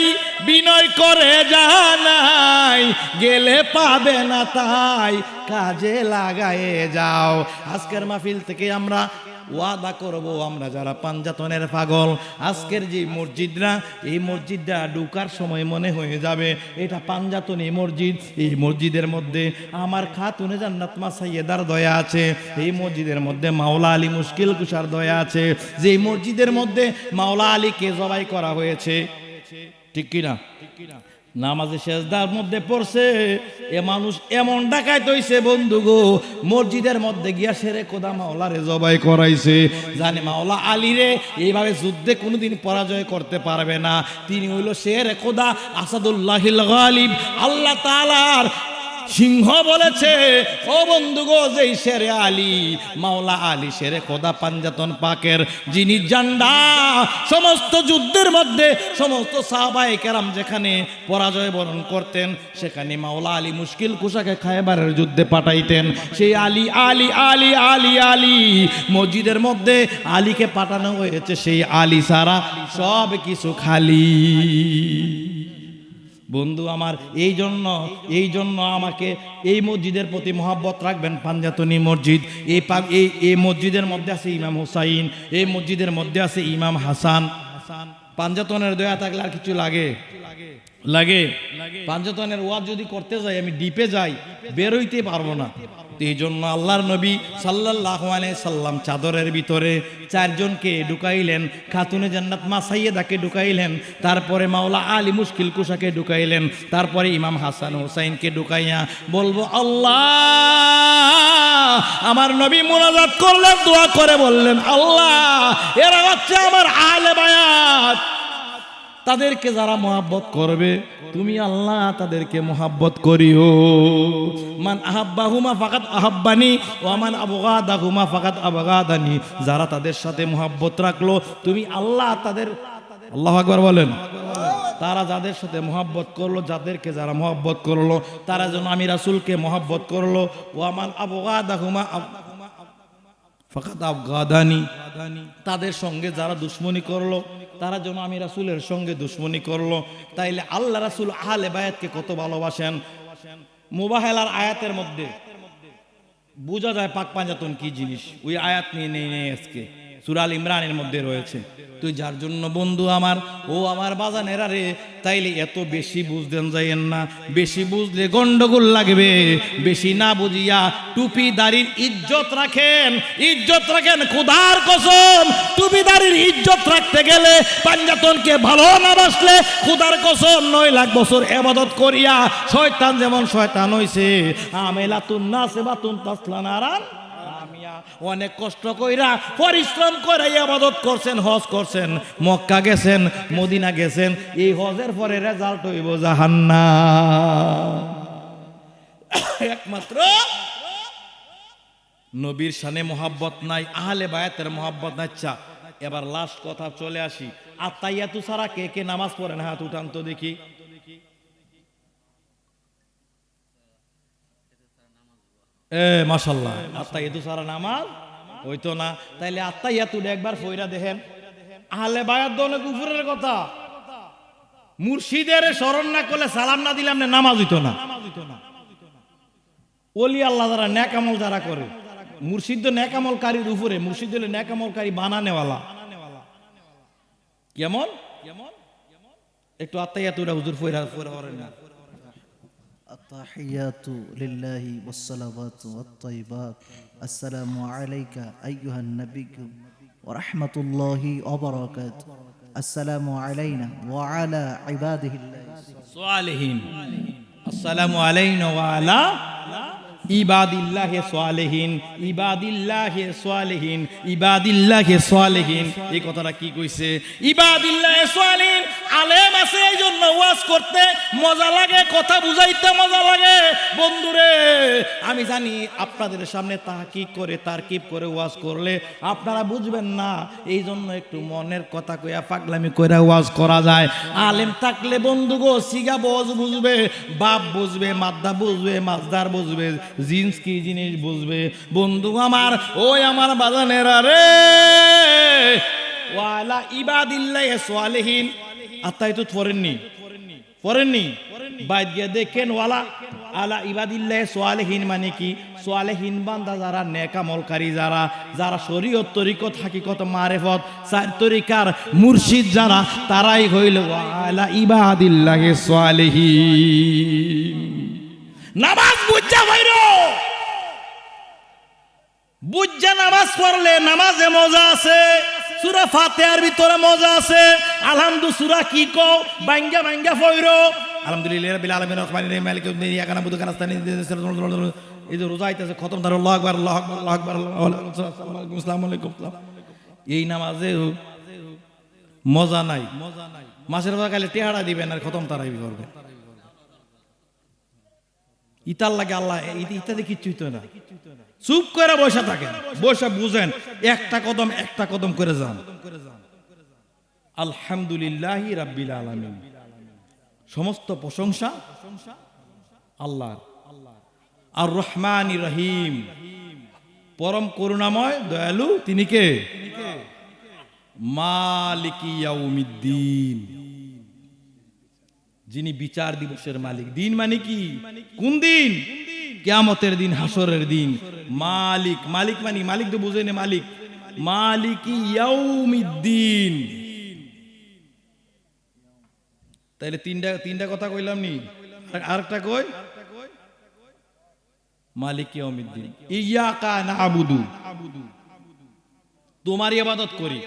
বিনয় করে জানাই, গেলে পাবে না তাই কাজে লাগায়ে যাও। আজকের মাহফিল থেকে আমরা ওয়াদা করব, আমরা যারা পাঞ্জাতনের পাগল, আজকের যে মসজিদরা, এই মসজিদটা ঢুকার সময় মনে হয়ে যাবে এটা পাঞ্জাতনী মসজিদ। এই মসজিদের মধ্যে আমার খাতুনে জান্নাত মা সাইয়েদার দয়া আছে, এই মসজিদের মধ্যে মাওলা আলী মুশকিল কুশার দয়া আছে, যে মসজিদের মধ্যে মাওলা আলীকে জবাই করা হয়েছে, ঠিক কিনা? নামাজে সেজদার মধ্যে পড়ছে এ মানুষ, এমন ডাকাইত হইছে বন্ধু গো, মসজিদের মধ্যে গিয়া সেরে খোদা মাওলারে জবাই করাইছে। জানে মাওলা আলীরে এইভাবে যুদ্ধে কোনোদিন পরাজয় করতে পারবে না। তিনি হইল শেরে খোদা আসাদুল্লাহিল গালিব, আল্লাহ তাআলার সিংহ বলেছে। ও বন্ধু গো, যেই শেরে আলী, মাওলা আলী শেরে খোদা পাঞ্জাতন পাকের, যিনি জান্ডা সমস্ত যুদ্ধের মধ্যে সমস্ত সাহাবায়ে কেরাম যেখানে পরাজয় বরণ করতেন, সেখানে মাওলা আলী মুশকিল কুশাকে খায়বারের যুদ্ধে পাঠাইতেন। সেই আলী আলী আলী আলী আলী মসজিদের মধ্যে আলীকে পাঠানো হয়েছে, সেই আলী সারা সব কিছু খালি। বন্ধু আমার, এই জন্য আমাকে এই মসজিদের প্রতি মহব্বত রাখবেন। পাঞ্জাতনী মসজিদ, এই মসজিদের মধ্যে আছে ইমাম হুসাইন, এই মসজিদের মধ্যে আছে ইমাম হাসান। পাঞ্জাতনের দয়া থাকলে আর কিছু লাগে? পাঞ্জাতনের ওয়াজ যদি করতে যাই, আমি ডিপে যাই, বেরোইতে পারবো না। এই জন্য আল্লাহর নবী সাল্লাল্লাহু আলাইহি সাল্লাম চাদরের ভিতরে চারজনকে ঢুকাইলেন, খাতুনে জান্নাত মা সাইয়েদাকে ঢুকাইলেন, তারপরে মাওলা আলী মুশকিল কুশাকে ঢুকাইলেন, তারপরে ইমাম হাসান হুসাইনকে ঢুকাইয়া বলবো আল্লাহ। আমার নবী মুনাজাত করলেন, দোয়া করে বললেন আল্লাহ, এরা হচ্ছে আমার আহলে বায়াত, তাদেরকে যারা মহাব্বত করবে তুমি আল্লাহ তাদেরকে মহাব্বত করিও। মান আহাব্বাহুমা ফাকাত আহাব্বানি ওয়া মান আবগাদাহুমা ফাকাত আবগাদানি, যারা তাদের সাথে মহাব্বত রাখলো তুমি আল্লাহ তাদের, আল্লাহু আকবার বলেন, তারা যাদের সাথে মহাব্বত করলো, যাদেরকে যারা মহাব্বত করলো তারা যেন আমি রাসূলকে মহাব্বত করলো। ওয়া মান আবগাদাহুমা ফাকাত আবগাদানি, তাদের সঙ্গে যারা দুশ্মনী করলো তারা যেন আমি রাসূলের সঙ্গে দুশ্মনী করলো। তাইলে আল্লাহ রাসূল আহলে বায়াতকে কত ভালোবাসেন। মুবাহালার আয়াতের মধ্যে বোঝা যায় পাক পাঞ্জাতন কি জিনিস। ওই আয়াত নিয়ে নেই আজকে সূরা আল ইমরানের মধ্যে রয়েছে। তুই যার জন্য বন্ধু আমার, ও আমার বাজানেরা রে, তাইলে এত বেশি বুঝতেন যাইয়েন না, বেশি বুঝলে গন্ডগোল লাগবে। বেশি না বুঝিয়া টুপি দাড়ির ইজ্জত রাখেন, ইজ্জত রাখেন খোদার কসম। টুপি দাড়ির ইজ্জত রাখতে গেলে, পাঞ্জাতনকে ভালো না বাসলে খোদার কসম 9 লাখ বছর ইবাদত করিয়া শয়তান যেমন শয়তান হইছে, আমেলাতুন নাসিবাতুন তাসলানারান, অনেক কষ্ট কইরা পরিশ্রম করে ইবাদত করছেন, হজ করছেন, মক্কা গেছেন, মদিনা গেছেন, এই হজের পরে রেজাল্ট হইব জাহান্নাম। একমাত্র নবীর শানে মোহাব্বত নাই, আহলে বায়াতের মোহাব্বত নাই। আচ্ছা, এবার লাস্ট কথা চলে আসি। আত্তাইয়াতু ছাড়া কে কে নামাজ পড়েন? হাত উঠান তো দেখি। মাশাআল্লাহ, আত্তাইয়াতু ছাড়া নামাজ হইতো না। তাইলে আত্তাইয়াতু একবার পয়রা দেখেন। আহলে বায়াত অনেক উপরের কথা, মুর্শিদের স্মরণ না করলে, সালাম না দিলাম না, নামাজ হইতো না। ওলি আল্লাহ যারা নেক আমল যারা করে, মুর্শিদ তো নেক আমলকারীর উপরে, মুর্শিদ হলে নেক আমলকারী বানানেওয়ালা। কেমন একটু আত্তাহিয়াতুটা হুজুর পড়া পড়েন না। التحيات لله والصلوات والطيبات السلام عليك أيها النبي ورحمة الله وبركاته السلام علينا وعلى عباده الله সালেহিন। আসসালামু আলাইনা ওয়া আলা ইবাদিল্লাহি সালেহিন, ইবাদিল্লাহি সালেহিন, ইবাদিল্লাহি সালেহিন। এই কথাটা কি কইছে? ইবাদিল্লাহি সালেহিন। আলেম আছে এই জন্য ওয়াজ করতে মজা লাগে, কথা বুঝাইতে মজা লাগে। বন্ধুরে, আমি জানি আপনাদের সামনে তাহকিক করে তারকিব করে ওয়াজ করলে আপনারা বুঝবেন না, এই জন্য একটু মনের কথা কইয়া পাগলামি কইরা ওয়াজ করা যায়। আলেম থাকলে বন্ধুগো সিগা বজ বুঝবে, বাপ বুঝবে, মাদ্দা বুঝবে, মাজদার বুঝবে, জিন্স কি জিনিস বুঝবে। বন্ধু আমার, ওই আমার বাজানেরা রে, ওয়ালা ইবাদিল্লাহি সালেহিন। আত্মাই তো পড়েননি বাইদ গিয়ে দেখেন ওয়ালা আলা ইবাদিল্লাহি সালেহিন মানে কি? সালেহিন বান্দা যারা, নেক আমলকারী যারা, যারা শরীয়ত তরিকত হাকিকত মারিফত চার তরিকার মুর্শিদ যারা, তারাই হইল ওয়ালা ইবাদিল্লাহি সালেহিন। নামাজ বুঝা ভাইরো, বুঝা নামাজ পড়লে নামাজে মজা আছে। সূরা ফাতিহার ভিতরে মজা আছে। আলহামদুলিল্লাহ সূরা কি কও বাঙ্গা বাঙ্গা পড়ো। আলহামদুলিল্লাহি রাব্বিল আলামিন রহমানির রহিম মালিকিদ ইয়াউমিদ্দিন ইয়্যাকা না'বুদু ওয়া ইয়্যাকা নাস্তাঈন। এই যে রোজা আইতাছে, খতম ধরো আল্লাহু আকবার, আল্লাহু আকবার, আল্লাহু আকবার, আসসালামু আলাইকুম। এই নামাজে মজা নাই। মাসের পর কালে টেহাড়া দিবেন আর খতম তারাবি করবে। ইতার লাগে আল্লাহ ইত্যাদি কিচ্ছুই তো না। চুপ করে বসে থাকেন, বসে বুঝেন, একটা কদম করে যান। আলহামদুলিল্লাহি রাব্বিল আলামিন। সমস্ত প্রশংসা আল্লাহর। আর রহমানির রহিম, পরম করুণাময় দয়ালু তিনি কে? মালিকি ইয়াউমিদ্দিন, যিনি বিচার দিবসের মালিক। দিন মানে কি? কোন দিন? কিয়ামতের দিন, হাসরের দিন। মালিক, মালিক মানে মালিক তো বুঝেন, মালিক মালিকি ইয়াউমিদ্দিন। তাইলে তিনটা কথা কইলাম নি, আরেকটা কই মালিক ইয়াউমিদ্দিন। ইয়াকা না'বুদু, তোমার ইবাদত করি।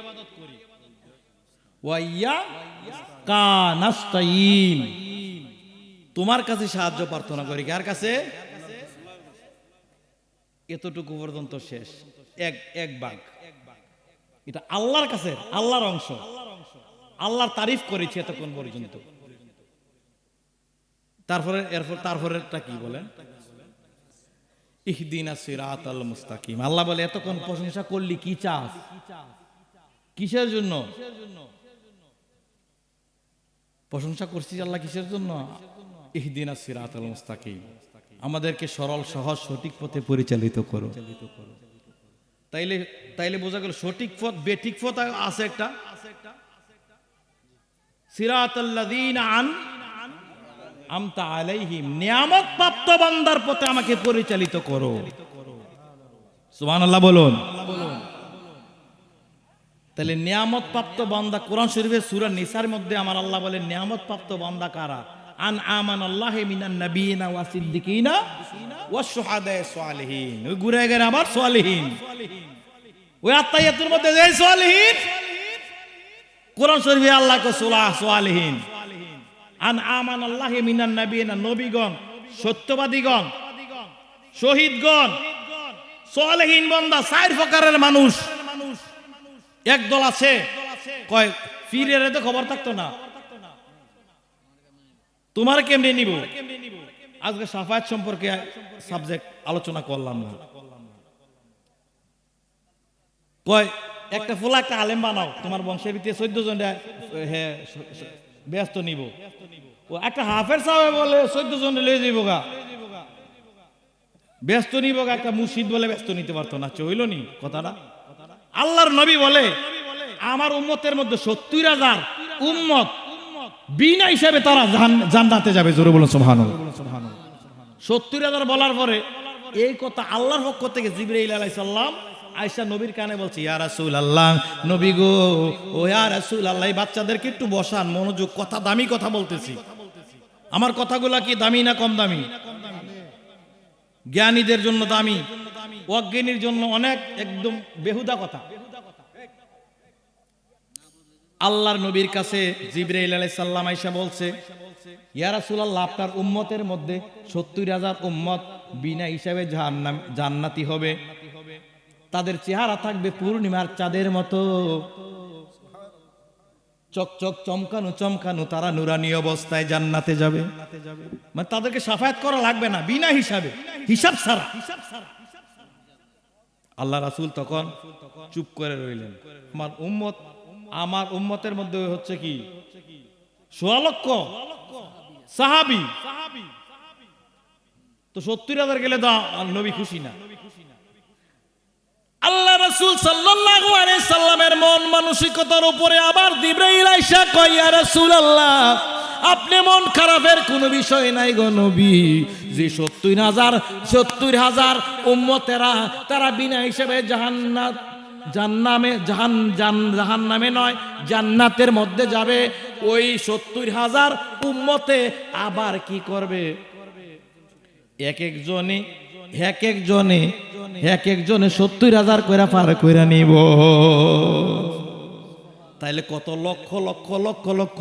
ওয়া ইয়াকা নাস্তাঈন, তোমার কাছে সাহায্য প্রার্থনা করি। কার কাছে? এতটুকু পর্যন্ত শেষ। এক ভাগ এটা আল্লাহর কাছে, আল্লাহর অংশ, আল্লাহর তারিফ করেছি এতক্ষণ পর্যন্ত। তারপরেরটা কি বলেন? ইহদিনাস সিরাতাল মুস্তাকিম। আল্লাহ বলে এতক্ষণ প্রশংসা করলি, কি চাস? কিসের জন্য প্রশংসা করছিস আল্লাহ? কিসের জন্য? ইহদিনাস সিরাতাল মুস্তাকিম, আমাদেরকে সরল সহজ সঠিক পথে পরিচালিত করো। তাইলে বোঝা গেল সঠিক পথ, বেঠিক পথ আছে একটা। সিরাতাল্লাযীনা আন'আমতা আলাইহিম, নিয়ামত প্রাপ্ত বান্দার পথে আমাকে পরিচালিত করো। সুবহানাল্লাহ বলুন। তাহলে নিয়ামত প্রাপ্ত বান্দা, কোরআন শরীফের সূরা নিসার মধ্যে আমার আল্লাহ বলেন নিয়ামত প্রাপ্ত বান্দা কারা? আন আমানাল্লাহি মিনান নাবিয়িনা ওয়া সিদ্দিকিনা ওয়া শুহাদায়ে সালিহিন। ওই ঘুরে গেলে আবার সালিহিন, ওই আত্তাহিয়াতুর মধ্যে যে সালিহিন, কোরআন শরীফে আল্লাহ কো সালিহিন। আন আমানাল্লাহি মিনান নাবিয়িনা, নবীগণ, সত্যবাদীগণ, শহীদগণ, সালিহিন বান্দা। চার প্রকারের মানুষ। একদল আছে কয় ফিরের তো খবর থাকতো না, তোমার কেমনে নিব। আজকে সাফায়াত সম্পর্কে সাবজেক্ট আলোচনা করলাম না। কয় একটা ফুলা একটা আলেম বানাও, তোমার বংশের ভিতরে 14 জন ব্যস্ত নিব। ও একটা হাফের সাহেব বলে 14 জন লয়ে যাইব গা, ব্যস্ত নিব গা। একটা মুর্শিদ বলে ব্যস্ত নিতে পারতো না, চইল নি কথাটা। আল্লাহর নবী বলে আমার উম্মতের মধ্যে 70,000 উম্মত বিনা হিসাবে তারা জান্নাতে যাবে। জোরে বলুন সুবহানাল্লাহ। 70,000 বলার পরে এই কথা আল্লাহর পক্ষ থেকে জিবরাইল আলাইহিস সালাম আয়েশা নবীর কানে বলছে, ইয়া রাসূলুল্লাহ, নবী গো, ও ইয়া রাসূলুল্লাহ, এই বাচ্চাদেরকে একটু বসান, মনোযোগ, কথা দামি কথা বলতেছি। আমার কথাগুলা কি দামি না কম দামি? জ্ঞানীদের জন্য দামি, অজ্ঞানীর জন্য অনেক একদম বেহুদা কথা। আল্লাহর নবীর কাছে জিবরাইল আলাইহিস সালাম আয়েশা বলছে, ইয়া রাসূলুল্লাহ, আপনার উম্মতের মধ্যে ৭০,০০০ উম্মত বিনা হিসাবে জান্নাতি হবে। তাদের চেহারা থাকবে পূর্ণিমার চাঁদের মতো চকচক, চমকানো চমকানো, তারা নুরানি অবস্থায় জান্নাতে যাবে। মানে তাদেরকে শাফায়াত করা লাগবে না, বিনা হিসাবে, হিসাব ছাড়া। আল্লাহ রাসূল তখন চুপ করে রইলেন। আমার উম্মতের মধ্যে হচ্ছে কি ১৬ লক্ষ সাহাবী, তো ৭০,০০০ গেলে তো নবী খুশি না। আল্লাহ রাসূল সাল্লাল্লাহু আলাইহি সাল্লামের মন মানসিকতার উপরে আবার জিবরাইল আয়েশা কয়, ইয়া রাসূলুল্লাহ, আপনি মন খারাপের কোনো বিষয় নাই গো নবী, যে ৭০,০০০ উম্মতেরা তারা বিনা হিসেবে জাহান্নামে নয়, জান্নাতের মধ্যে যাবে। ওই ৭০,০০০ উম্মতে আবার কি করবে? এক একজনে ৭০,০০০ কইরা পার কইরা নিব। তাইলে কত লক্ষ লক্ষ লক্ষ লক্ষ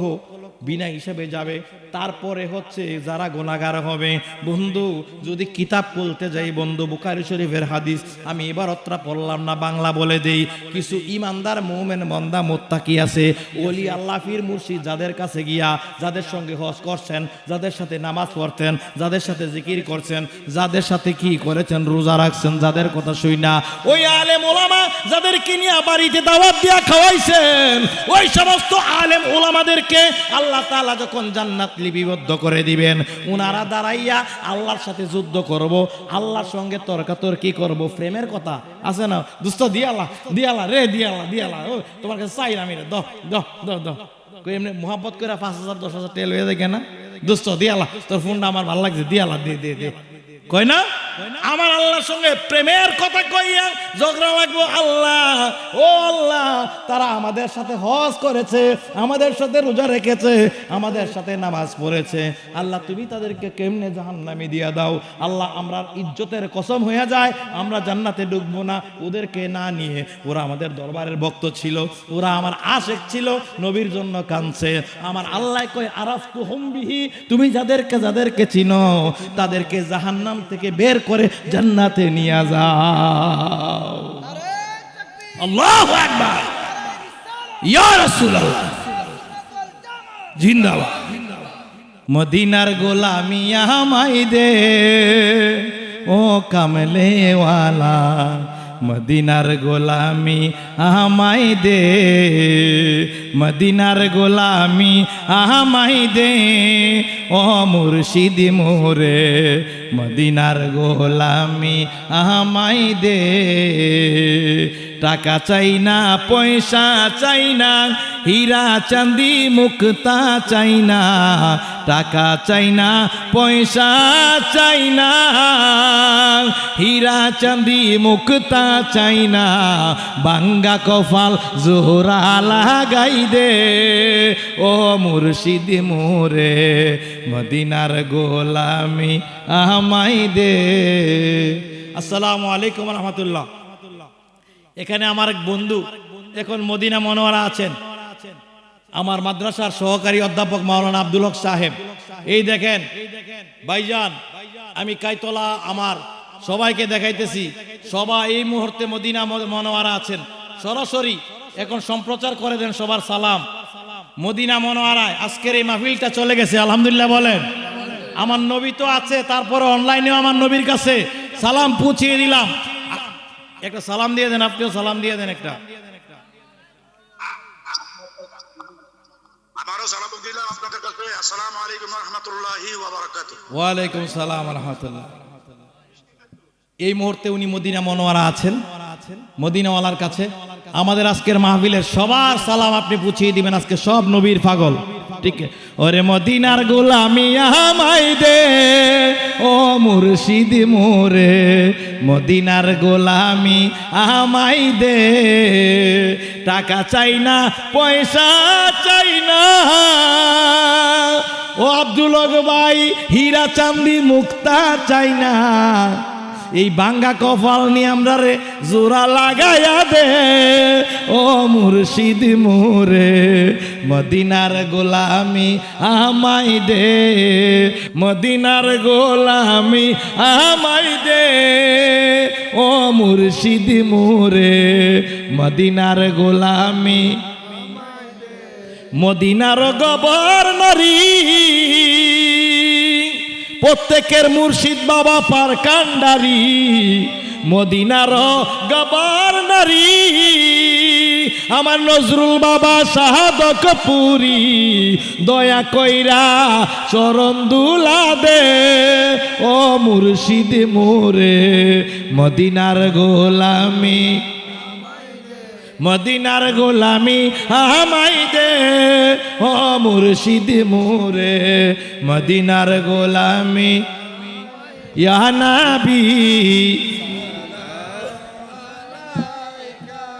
বিনা হিসাবে যাবে। তারপরে হচ্ছে যারা গুনাহগার হবে। বন্ধু, যদি কিতাব বলতে যাই, বন্ধু, বুখারী শরীফের হাদিস আমি ইবারতটা পড়লাম না, বাংলা বলে দেই। কিছু ইমানদার মুমিন বান্দা মুত্তাকি আছে, ওলি আল্লাহ পীর মুর্শিদ যাদের কাছে গিয়া, যাদের সঙ্গে হজ করছেন, যাদের সাথে নামাজ পড়তেন, যাদের সাথে জিকির করছেন, যাদের সাথে কি করেছেন, রোজা রাখছেন, যাদের কথা শুই না, ওই আলেম ওলামা যাদেরকে নিয়ে বাড়িতে দাওয়াত দিয়া খাওয়াইছেন, ওই সমস্ত আলেম ওলামাদেরকে আল্লাহ তাআলা যখন জান্নাত লিপিবদ্ধ করে দিবেন, উনারা দাঁড়াইয়া আল্লাহর সাথে যুদ্ধ করব, আল্লাহর সঙ্গে তর্কাতর্কি করব। প্রেমের কথা আছে না, দোস্ত দিয়ালা রে, দিয়ালা ও তোমার কাছে চাই আমি রে, এমনি মোহাব্বত করে ৫,০০০ ১০,০০০ টেল হয়ে যায় কেনা, দোস্ত দিয়ালা, তোর ফোনটা আমার ভালো লাগছে, দিয়ালা দে কয় না। আমার আল্লাহর সঙ্গে প্রেমের কথা কইয়া ঝগড়া লাগবো। আল্লাহ, ও আল্লাহ, তারা আমাদের সাথে হজ করেছে, আমাদের সাথে রোজা রেখেছে, আমাদের সাথে নামাজ পড়েছে, আল্লাহ তুমি তাদেরকে কেমনে জাহান্নামে দিয়া দাও। আল্লাহ, আমরা ইজ্জতের কসম হয়ে যায়, আমরা জান্নাতে ঢুকবো না ওদেরকে না নিয়ে। ওরা আমাদের দরবারের ভক্ত ছিল, ওরা আমার আশেক ছিল, নবীর জন্য কাঁদছে। আমার আল্লাহ কয়, আরাফতুহুম বিহি, তুমি যাদেরকে চিনো তাদেরকে জাহান্নাম থেকে বের করে জান্নাতে নিয়ে যাও। আল্লাহু আকবার, ইয়া রাসূলুল্লাহ, জিন্দাবাদ। মদিনার গোলামি আমায় দে ও কামলে ওয়ালা, মদিনার গোলামি আমায় দে, মদিনার গোলামি আমায় দে ও মুর্শিদ মোরে, মদিনার গোলামি আমায় দে। টাকা চাই না, পয়সা চাই না, হীরা চাঁদি মুক্তা চাই না, টাকা চাই না, পয়সা চাই না, হীরা চাঁদি মুক্তা চাই না, বাঙ্গা কপাল জোহরা লাগাই দে ও মুর্শিদ মোরে, মদিনার গোলামি আমায় দে। আসসালামু আলাইকুম রহমতুল্লাহ। এখানে আমার এক বন্ধু এখন মদিনা মনোয়ারা আছেন, আমার মাদ্রাসার সহকারী অধ্যাপক মাওলানা আব্দুল হক সাহেব। এই দেখেন ভাইজান, আমি কাইতলা আমার সবাইকে দেখাইতেছি, সবাই এই মুহূর্তে মদিনা মনোয়ারা আছেন। সরাসরি এখন সম্প্রচার করে দেন সবার সালাম মদিনা মনোয়ারায়। আজকের এই মাহফিলটা চলে গেছে, আলহামদুলিল্লাহ বলেন। আমার নবী তো আছে, তারপরে অনলাইনেও আমার নবীর কাছে সালাম পৌঁছিয়ে দিলাম। একটা সালাম দিয়ে দেন, আপনিও সালাম দিয়ে দেন একটা। আমারও সালাম দিলাম আপনাদের কাছে। আসসালামু আলাইকুম ওয়া রাহমাতুল্লাহি ওয়া বারাকাতুহু। ওয়া আলাইকুম সালাম ওয়া রাহমাতুল্লাহ। এই মুহূর্তে উনি মদিনা মনোয়ারা আছেন, মদিনাওয়ালার কাছে। আমাদের আজকের মাহফিলের সবার সালাম আপনি পৌঁছিয়ে দিবেন। আজকে সব নবীর পাগল, ঠিক ওরে মদিনার গোলামি আমায় দে ও মুর্শিদ মোরে মদিনার গোলামি আমায় দে টাকা চাই না পয়সা চাই না ও আব্দুল হক ভাই হীরা চাঁদি মুক্তা চাই না এই বাঙ্গা কপাল নিয়ে আমরা রে জোড়া লাগাইয়া দে ও মুর্শিদ মোরে মদিনার গোলামি আমায় দে মদিনার গোলামি আমায় দে ও মুর্শিদ মোরে মদিনার গোলামি মদিনার গভর্নরি প্রত্যেকের মুর্শিদ বাবা পার কান্ডারি মদিনার গভর্নরি আমার নজরুল বাবা শাহাদত পুরি দয়া কইরা চরণ দুলা দে ও মুর্শিদ মোরে মদিনার গোলামি মদিনার গোলামি আমায় দে ও মুর্শিদ মোরে মদিনার গোলামি ইয়া নবী